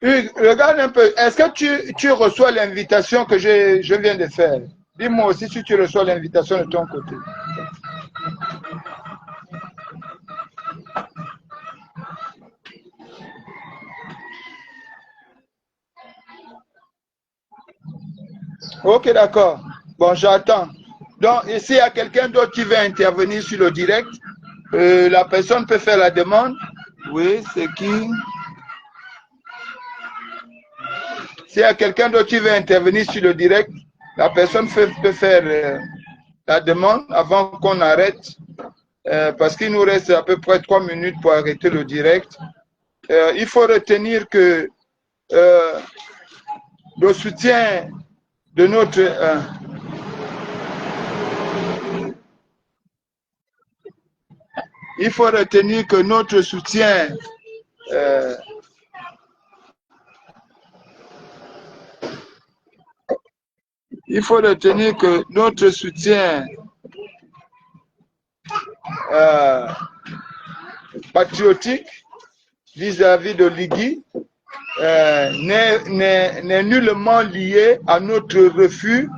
Hugues, regarde un peu. Est-ce que tu reçois l'invitation que je viens de faire? Dis-moi aussi si tu reçois l'invitation de ton côté. Ok, d'accord. Bon, j'attends. Donc, ici, il y a quelqu'un d'autre qui veut intervenir sur le direct. La personne peut faire la demande. Oui, c'est qui? S'il y a quelqu'un d'autre qui veut intervenir sur le direct, la personne peut faire la demande avant qu'on arrête. Parce qu'il nous reste à peu près 3 minutes pour arrêter le direct. Il faut retenir que le soutien de notre... il faut retenir que notre soutien il faut retenir que notre soutien patriotique vis-à-vis de l'IGI n'est nullement lié à notre refus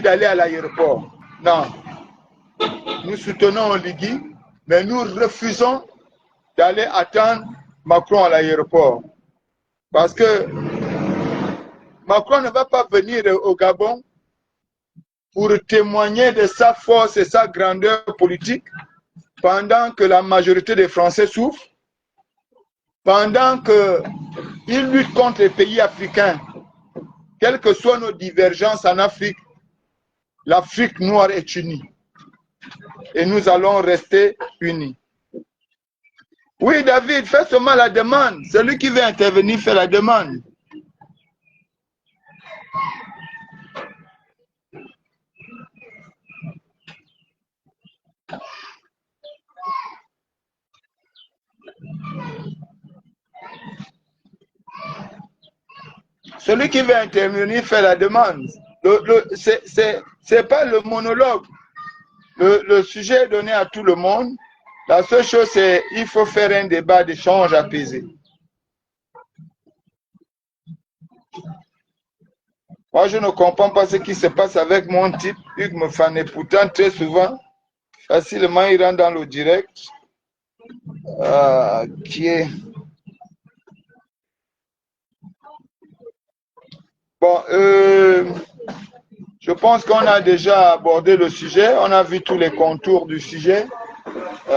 d'aller à l'aéroport. Non, nous soutenons l'IGI, mais nous refusons d'aller attendre Macron à l'aéroport. Parce que Macron ne va pas venir au Gabon pour témoigner de sa force et sa grandeur politique pendant que la majorité des Français souffrent, pendant qu'il lutte contre les pays africains, quelles que soient nos divergences en Afrique, l'Afrique noire est unie. Et nous allons rester unis. Oui, David, fais seulement la demande. Celui qui veut intervenir fait la demande. Celui qui veut intervenir fait la demande. C'est pas le monologue. Le sujet est donné à tout le monde. La seule chose, c'est qu'il faut faire un débat d'échange apaisé. Moi, je ne comprends pas ce qui se passe avec mon type, Hugues Mofane. Pourtant, très souvent, facilement, il rentre dans le direct. Qui est... Bon, je pense qu'on a déjà abordé le sujet. On a vu tous les contours du sujet. Je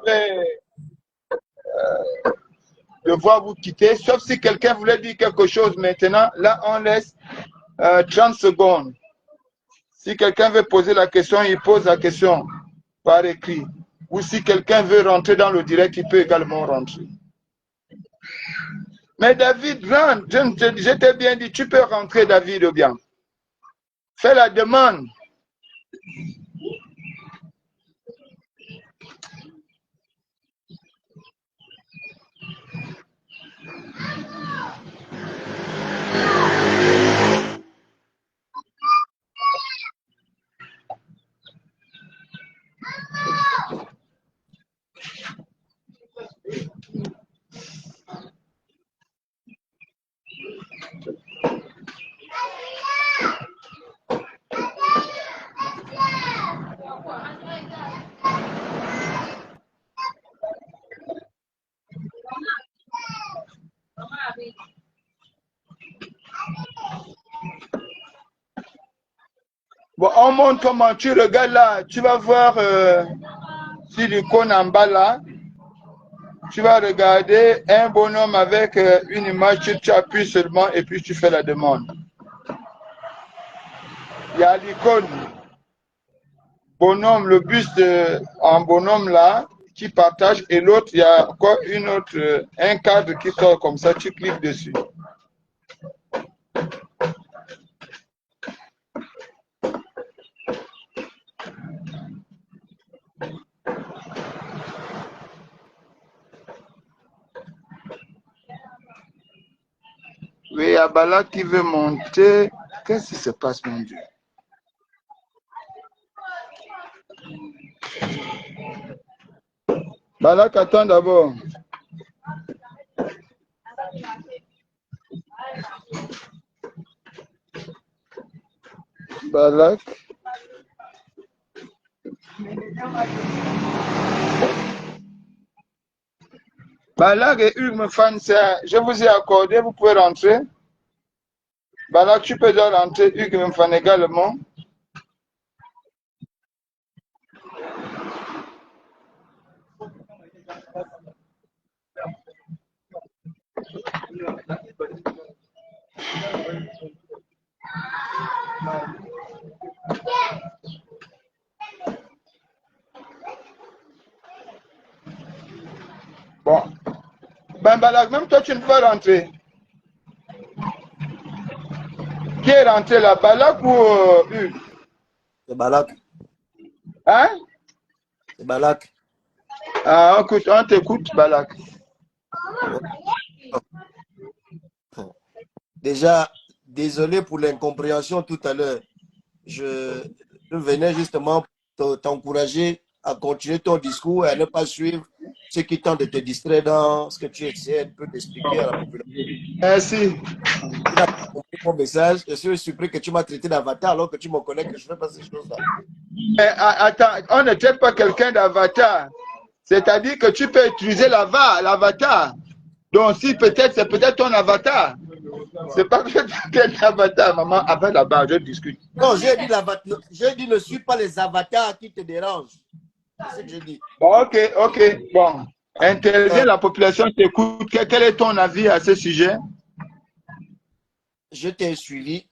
vais devoir vous quitter, sauf si quelqu'un voulait dire quelque chose maintenant. Là, on laisse 30 secondes. Si quelqu'un veut poser la question, il pose la question par écrit. Ou si quelqu'un veut rentrer dans le direct, il peut également rentrer. Mais David, rentre. Je t'ai bien dit, tu peux rentrer, David, ou bien. Fais la demande. Bon, on montre comment tu regardes là. Tu vas voir sur l'icône en bas là. Tu vas regarder un bonhomme avec une image. Tu appuies seulement et puis tu fais la demande. Il y a l'icône bonhomme, le buste en bonhomme là qui partage et l'autre, il y a encore une autre, un cadre qui sort comme ça. Tu cliques dessus. Oui, il y a Bala qui veut monter. Qu'est-ce qui se passe, mon Dieu? Balak, attends d'abord. Balak. Balak et Hugues Mofane, je vous ai accordé, vous pouvez rentrer. Balak, tu peux déjà rentrer, Hugues Mofane également. Bon. Ben Balak, même toi, tu ne peux pas rentrer. Qui est rentré là, Balak ou Hugues? C'est Balak. Hein? C'est Balak. Ah, écoute, on t'écoute, Balak. Déjà, désolé pour l'incompréhension tout à l'heure. Je venais justement t'encourager à continuer ton discours et à ne pas suivre ceux qui tentent de te distraire dans ce que tu essaies un peu d'expliquer à la population. Merci. Tu n'as pas compris mon message. Je suis surpris que tu m'as traité d'avatar alors que tu me connais que je ne fais pas ces choses-là. Mais attends, on ne traite pas quelqu'un d'avatar. C'est-à-dire que tu peux utiliser l'avatar. Donc, si peut-être, c'est peut-être ton avatar. C'est pas que tu avatar, maman. Après là-bas, je discute. Non, j'ai dit ne suis pas les avatars qui te dérangent. C'est ce que je dis. Bon, ok. Bon. Intervient, la population t'écoute. Quel est ton avis à ce sujet? je t'ai suivi,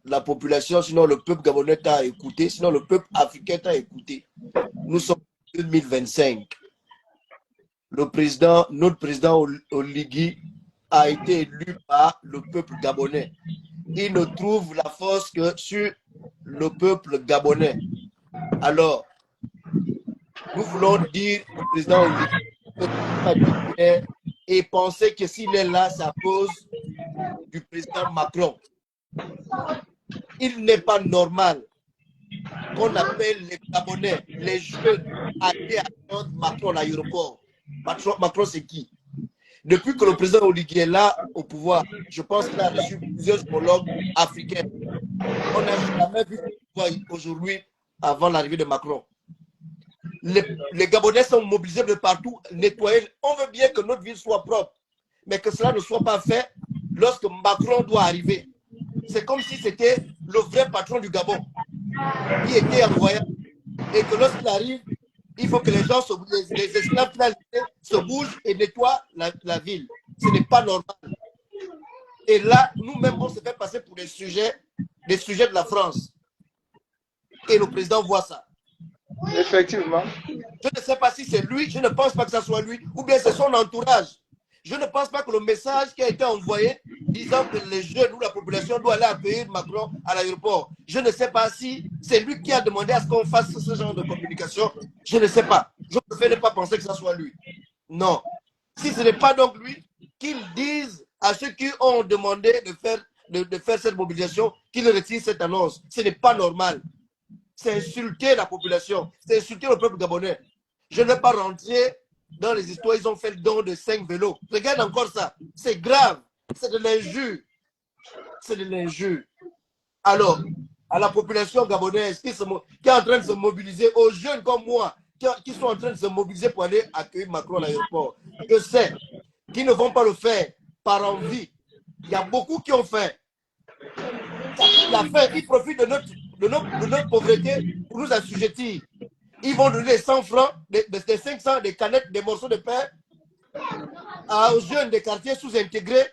la population, sinon le peuple gabonais t'a écouté, sinon le peuple africain t'a écouté. Nous sommes en 2025. Notre président Oligui a été élu par le peuple gabonais. Il ne trouve la force que sur le peuple gabonais. Alors, nous voulons dire au président Oligui et penser que s'il est là, c'est à cause du président Macron. Il n'est pas normal qu'on appelle les Gabonais, les jeunes, à aller attendre Macron à l'aéroport. Macron, c'est qui? Depuis que le président Oligui est là au pouvoir, je pense qu'il a reçu plusieurs homologues africains. On n'a jamais vu aujourd'hui avant l'arrivée de Macron. Les Gabonais sont mobilisés de partout, nettoyer. On veut bien que notre ville soit propre, mais que cela ne soit pas fait lorsque Macron doit arriver. C'est comme si c'était le vrai patron du Gabon qui était envoyé. Et que lorsqu'il arrive, il faut que les gens, les esclaves se bougent et nettoient la ville. Ce n'est pas normal. Et là, nous-mêmes, on se fait passer pour des sujets de la France. Et le président voit ça. Effectivement. Je ne sais pas si c'est lui, je ne pense pas que ce soit lui, ou bien c'est son entourage. Je ne pense pas que le message qui a été envoyé disant que les jeunes ou la population doit aller accueillir Macron à l'aéroport, je ne sais pas si c'est lui qui a demandé à ce qu'on fasse ce genre de communication. Je ne sais pas. Je préfère ne pas penser que ce soit lui. Non. Si ce n'est pas donc lui, qu'ils disent à ceux qui ont demandé de faire cette mobilisation qu'ils retirent cette annonce. Ce n'est pas normal. C'est insulter la population. C'est insulter le peuple gabonais. Je ne vais pas rentrer dans les histoires, ils ont fait le don de 5 vélos. Regarde encore ça. C'est grave. C'est de l'injure. C'est de l'injure. Alors, à la population gabonaise qui est en train de se mobiliser, aux jeunes comme moi, qui sont en train de se mobiliser pour aller accueillir Macron à l'aéroport, je sais qu'ils ne vont pas le faire par envie. Il y a beaucoup qui ont fait. La faim, ils profitent de notre pauvreté pour nous assujettir. Ils vont donner 100 francs, des 500, des canettes, des morceaux de pain aux jeunes des quartiers sous-intégrés.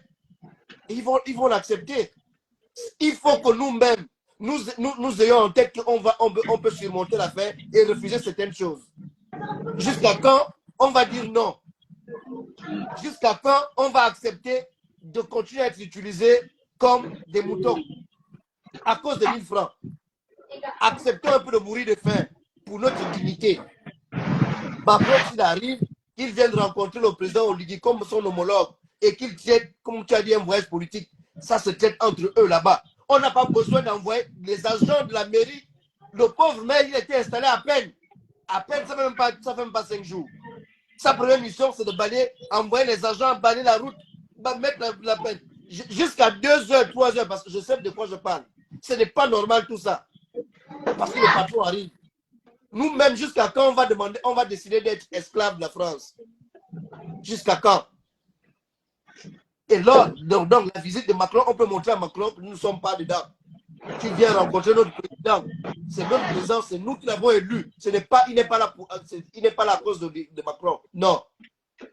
Ils vont l'accepter. Il faut que nous-mêmes, nous ayons en tête qu'on peut surmonter la faim et refuser certaines choses. Jusqu'à quand on va dire non? Jusqu'à quand on va accepter de continuer à être utilisés comme des moutons à cause de 1000 francs? Acceptons un peu de mourir de faim pour notre dignité. Macron, s'il arrive, qu'il vienne rencontrer le président Oligui comme son homologue et qu'il tienne, comme tu as dit, un voyage politique. Ça se traite entre eux là-bas. On n'a pas besoin d'envoyer les agents de la mairie. Le pauvre maire, il était installé à peine. À peine, ça ne fait même pas 5 jours. Sa première mission, c'est de balayer, envoyer les agents, balayer la route, mettre la peine. Jusqu'à 2 heures, 3 heures, parce que je sais de quoi je parle. Ce n'est pas normal tout ça. Parce que le patron arrive. Nous-mêmes, jusqu'à quand on va décider d'être esclaves de la France? Jusqu'à quand? Et là, donc, la visite de Macron, on peut montrer à Macron que nous ne sommes pas dedans. Qui vient rencontrer notre président. C'est notre président, c'est nous qui l'avons élu. Il n'est pas là à cause de Macron. Non.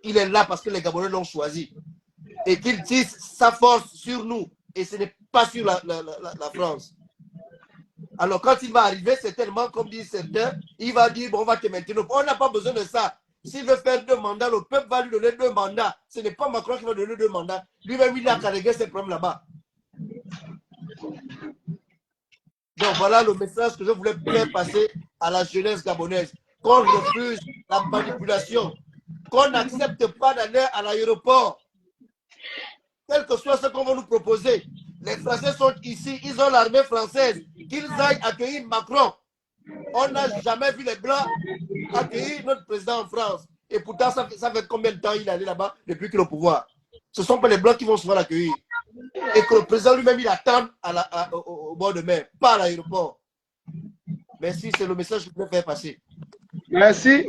Il est là parce que les Gabonais l'ont choisi. Et qu'il tisse sa force sur nous. Et ce n'est pas sur la France. Alors, quand il va arriver, certainement, comme disent certains, il va dire, bon, on va te maintenir. On n'a pas besoin de ça. S'il veut faire 2 mandats, le peuple va lui donner 2 mandats. Ce n'est pas Macron qui va donner 2 mandats. Lui-même, il a qu'à régler ses problèmes là-bas. Donc, voilà le message que je voulais faire passer à la jeunesse gabonaise. Qu'on refuse la manipulation. Qu'on n'accepte pas d'aller à l'aéroport. Quel que soit ce qu'on va nous proposer. Les Français sont ici, ils ont l'armée française. Qu'ils aillent accueillir Macron. On n'a jamais vu les Blancs accueillir notre président en France. Et pourtant, ça fait combien de temps il est allé là-bas depuis qu'il est au pouvoir? Ce ne sont pas les Blancs qui vont souvent l'accueillir. Et que le président lui-même, il attend au bord de mer, pas à l'aéroport. Merci, c'est le message que je voulais faire passer. Merci.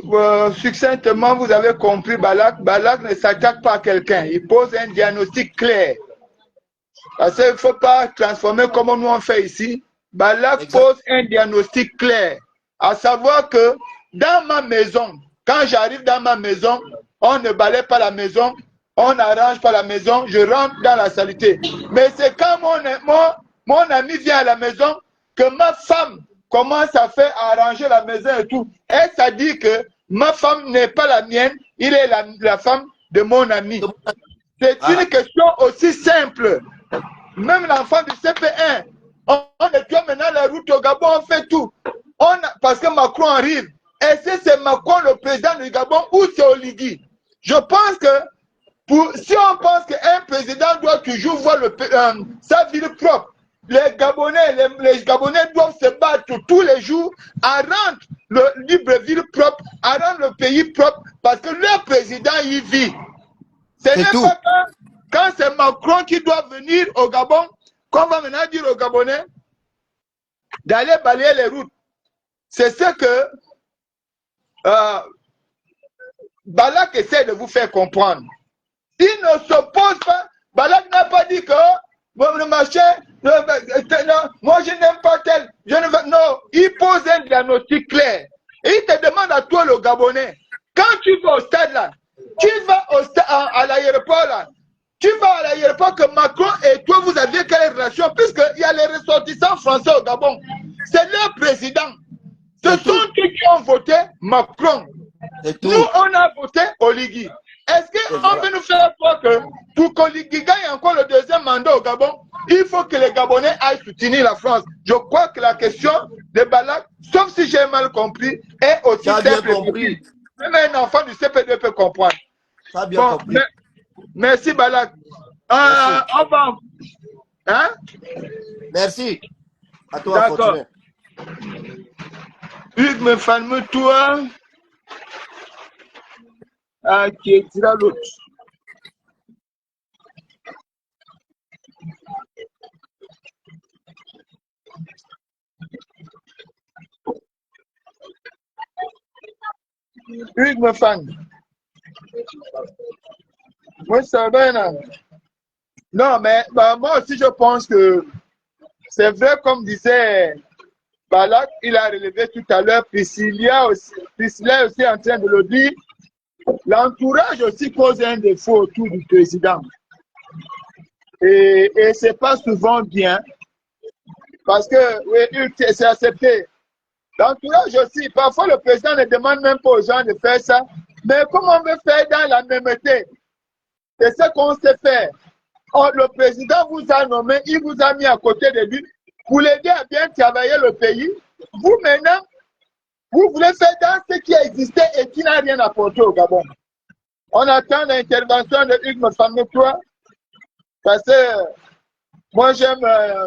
Succinctement, vous avez compris, Balak. Balak ne s'attaque pas à quelqu'un. Il pose un diagnostic clair. Parce qu'il ne faut pas transformer comme nous on fait ici. Balak pose un diagnostic clair. À savoir que dans ma maison, quand j'arrive dans ma maison, on ne balaye pas la maison. on arrange pas la maison, je rentre dans la saleté. Mais c'est quand mon ami vient à la maison que ma femme commence à faire arranger la maison et tout. Et ça dit que ma femme n'est pas la mienne, il est la femme de mon ami. C'est une question aussi simple. Même l'enfant du CP1, on nettoie maintenant la route au Gabon, on fait tout. Parce que Macron arrive. Est-ce que c'est Macron le président du Gabon ou c'est Oligui? Je pense que si on pense qu'un président doit toujours voir sa ville propre, les Gabonais doivent se battre tous les jours à rendre le Libreville propre, à rendre le pays propre, parce que leur président y vit. Ce n'est pas quand c'est Macron qui doit venir au Gabon, qu'on va maintenant dire aux Gabonais d'aller balayer les routes. C'est ce que Balak essaie de vous faire comprendre. Il ne s'oppose pas. Balak n'a pas dit que le marché, moi je n'aime pas tel. Non, il pose un diagnostic clair. Et il te demande à toi, le Gabonais, quand tu vas au stade là, tu vas à l'aéroport là, tu vas à l'aéroport que Macron et toi vous aviez quelle relation, puisqu'il y a les ressortissants français au Gabon. C'est leur président. Ce sont eux qui ont voté Macron. Nous, on a voté Oligui. Est-ce qu'on peut nous faire croire que pour qu'Oligui gagne encore le deuxième mandat au Gabon, il faut que les Gabonais aillent soutenir la France? Je crois que la question de Balak, sauf si j'ai mal compris, est aussi simple. Même un enfant du CP2 peut comprendre. Bien compris. Merci Balak. Merci. On va... Hein? Merci. À toi, Fortuné. Hugues me falme toi. Qui dira l'autre. Hugues me falme. Moi, ça va, non? Non, mais moi aussi, je pense que c'est vrai, comme disait Balak, il a relevé tout à l'heure, Priscilla est aussi en train de le dire. L'entourage aussi cause un défaut autour du président. Et ce n'est pas souvent bien, parce que, oui, c'est accepté. L'entourage aussi, parfois le président ne demande même pas aux gens de faire ça, mais comme on veut faire dans la mêmeté, c'est ce qu'on sait faire. Le président vous a nommé, il vous a mis à côté de lui pour l'aider à bien travailler le pays. Vous maintenant, vous voulez faire dans ce qui a existé et qui n'a rien apporté au Gabon. On attend l'intervention de Hugues Mefamé-Toi, parce que moi j'aime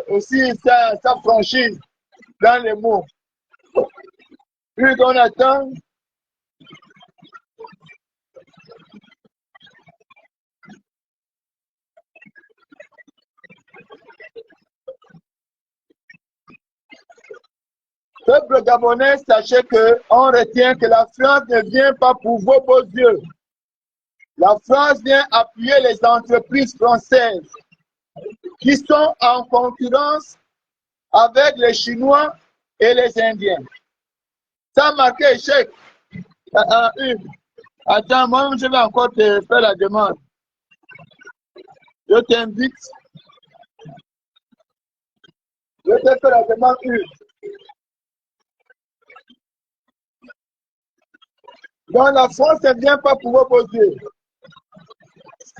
aussi sa franchise dans les mots. Hugues, on attend. Peuple gabonais, sachez qu'on retient que la France ne vient pas pour vos beaux yeux. La France vient appuyer les entreprises françaises qui sont en concurrence avec les Chinois et les Indiens. Ça a marqué échec. Attends, moi je vais encore te faire la demande. Je t'invite. Je te fais la demande. Donc la France ne vient pas pour vos yeux.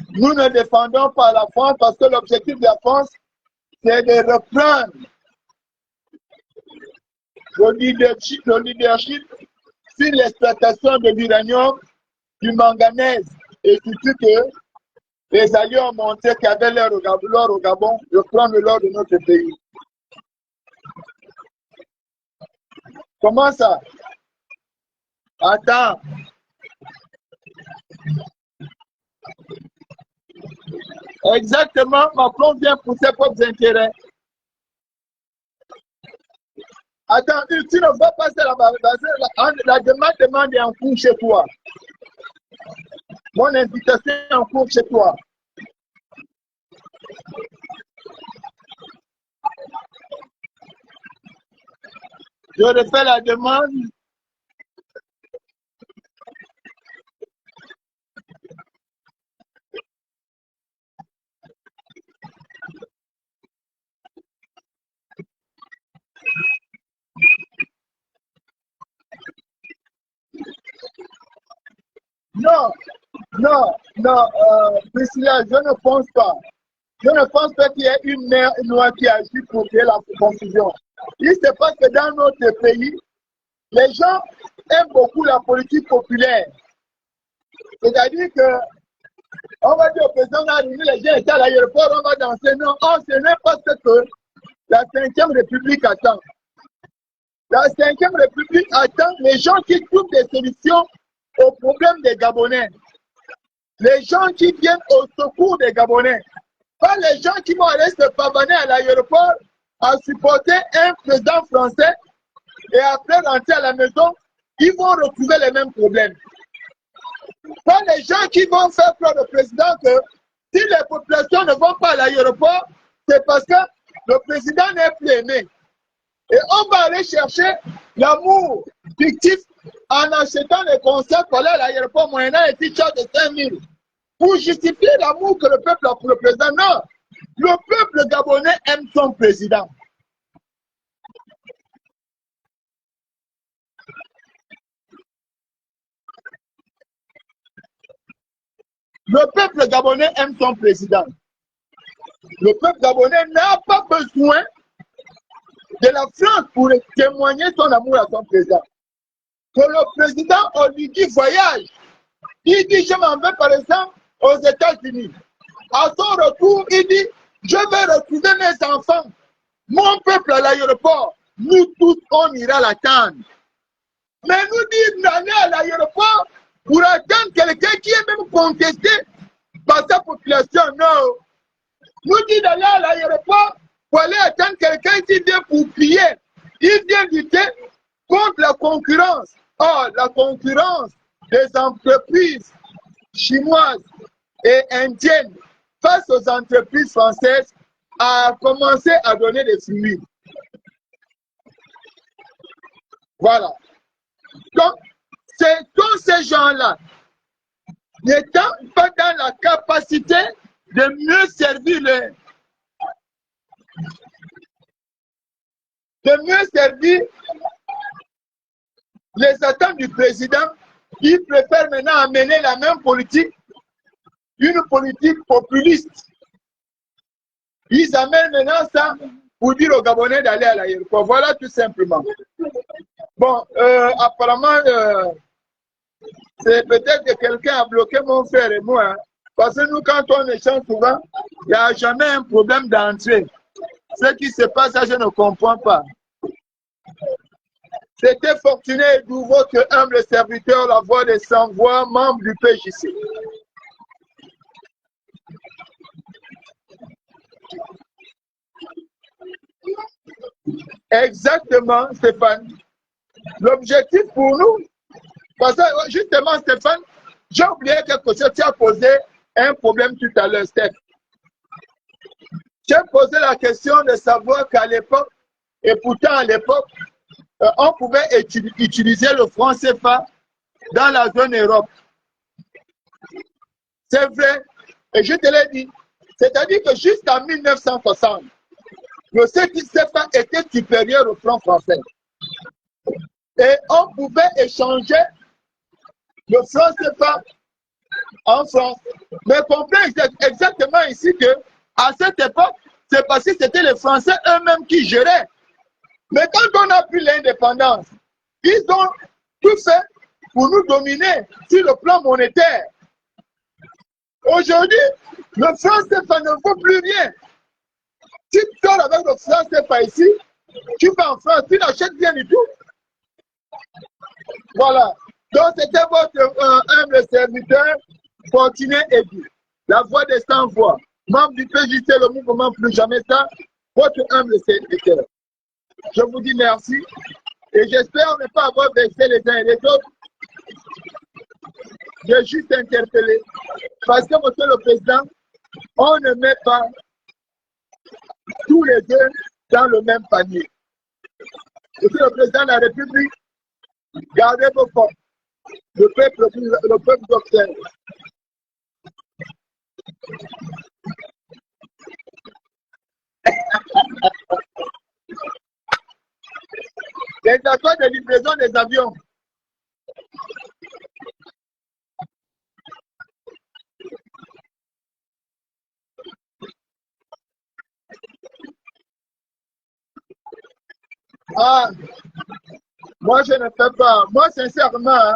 Nous ne défendons pas la France parce que l'objectif de la France, c'est de reprendre le leadership sur l'exploitation de l'uranium, du manganèse, et surtout que les Alliés ont montré qu'avec l'or au Gabon, de prendre l'or de notre pays. Comment ça? Attends. Exactement, Macron vient pour ses propres intérêts. Attends, tu ne vas pas la demande est en cours chez toi. Mon invitation est en cours chez toi. Je refais la demande. Non, Priscilla, je ne pense pas. Je ne pense pas qu'il y ait une loi qui agit pour créer la confusion. Il se passe que dans notre pays, les gens aiment beaucoup la politique populaire. C'est-à-dire que, on va dire au président, on a réuni les gens étaient à l'aéroport, on va danser. Non, ce n'est pas ce que la 5e République attend. La 5e République attend les gens qui trouvent des solutions aux problèmes des Gabonais. Les gens qui viennent au secours des Gabonais. Pas les gens qui vont aller se pavaner à l'aéroport à supporter un président français et après rentrer à la maison, ils vont retrouver les mêmes problèmes. Pas les gens qui vont faire peur au président que si les populations ne vont pas à l'aéroport, c'est parce que le président n'est plus aimé. Et on va aller chercher l'amour fictif en achetant les concerts pour aller à l'aéroport moyennant un t-shirt de 5 000. Pour justifier l'amour que le peuple a pour le président. Non, le peuple gabonais aime son président. Le peuple gabonais aime son président. Le peuple gabonais n'a pas besoin de la France pour témoigner son amour à son président. Que le président, on lui dit voyage. Il dit je m'en vais par exemple aux États-Unis. À son retour, il dit je vais retrouver mes enfants, mon peuple à l'aéroport. Nous tous, on ira l'attendre. Mais nous dit d'aller à l'aéroport pour attendre quelqu'un qui est même contesté par sa population. Non. Nous dit d'aller à l'aéroport pour aller attendre quelqu'un qui vient pour prier. Il vient lutter contre la concurrence. Or, la concurrence des entreprises chinoises et indiennes face aux entreprises françaises a commencé à donner des fruits. Voilà. Donc, c'est tous ces gens-là, n'étant pas dans la capacité de mieux servir les attentes du président, ils préfèrent maintenant amener la même politique, une politique populiste. Ils amènent maintenant ça pour dire aux Gabonais d'aller à l'aéroport. Voilà tout simplement. Bon, apparemment, c'est peut-être que quelqu'un a bloqué mon frère et moi. Hein, parce que nous, quand on échange souvent, il n'y a jamais un problème d'entrée. Ce qui se passe, ça, je ne comprends pas. C'était Fortuné Edou, votre humble serviteur, la voix des sans-voix, membre du PJC. Exactement, Stéphane. L'objectif pour nous, parce que justement, Stéphane, j'ai oublié quelque chose. Tu as posé un problème tout à l'heure, Steph. J'ai posé la question de savoir qu'à l'époque, et pourtant à l'époque, on pouvait utiliser le franc CFA dans la zone Europe. C'est vrai, et je te l'ai dit. C'est-à-dire que jusqu'en 1960, le CFA était supérieur au franc français. Et on pouvait échanger le franc CFA en France. Mais comprenez exactement ici que à cette époque, c'est parce que c'était les Français eux-mêmes qui géraient. Mais quand on a pris l'indépendance, ils ont tout fait pour nous dominer sur le plan monétaire. Aujourd'hui, le franc CFA ne vaut plus rien. Si tu sors avec le franc CFA ici, tu vas en France, tu n'achètes rien du tout. Voilà. Donc c'était votre humble serviteur, Fortuné Edou, la voix des sans-voix, membre du PJC, le mouvement Plus Jamais Ça, votre humble serviteur. Je vous dis merci et j'espère ne pas avoir vexé les uns et les autres. J'ai juste interpellé parce que, monsieur le président, on ne met pas tous les deux dans le même panier. Monsieur le président de la République, gardez vos forces. Le peuple observe. Les accords de livraison des avions. Ah, moi, je ne fais pas. Moi, sincèrement,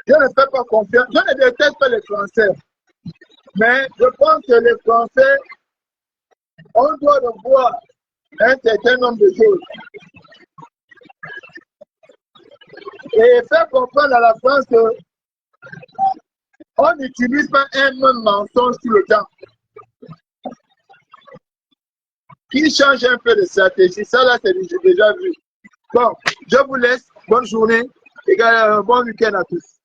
je ne fais pas confiance. Je ne déteste pas les Français. Mais je pense que les Français, on doit revoir un certain nombre de choses. Et faire comprendre à la France que on n'utilise pas un même mensonge tout le temps. Qui change un peu de stratégie, ça là, c'est déjà vu. Bon, je vous laisse. Bonne journée et bon week-end à tous.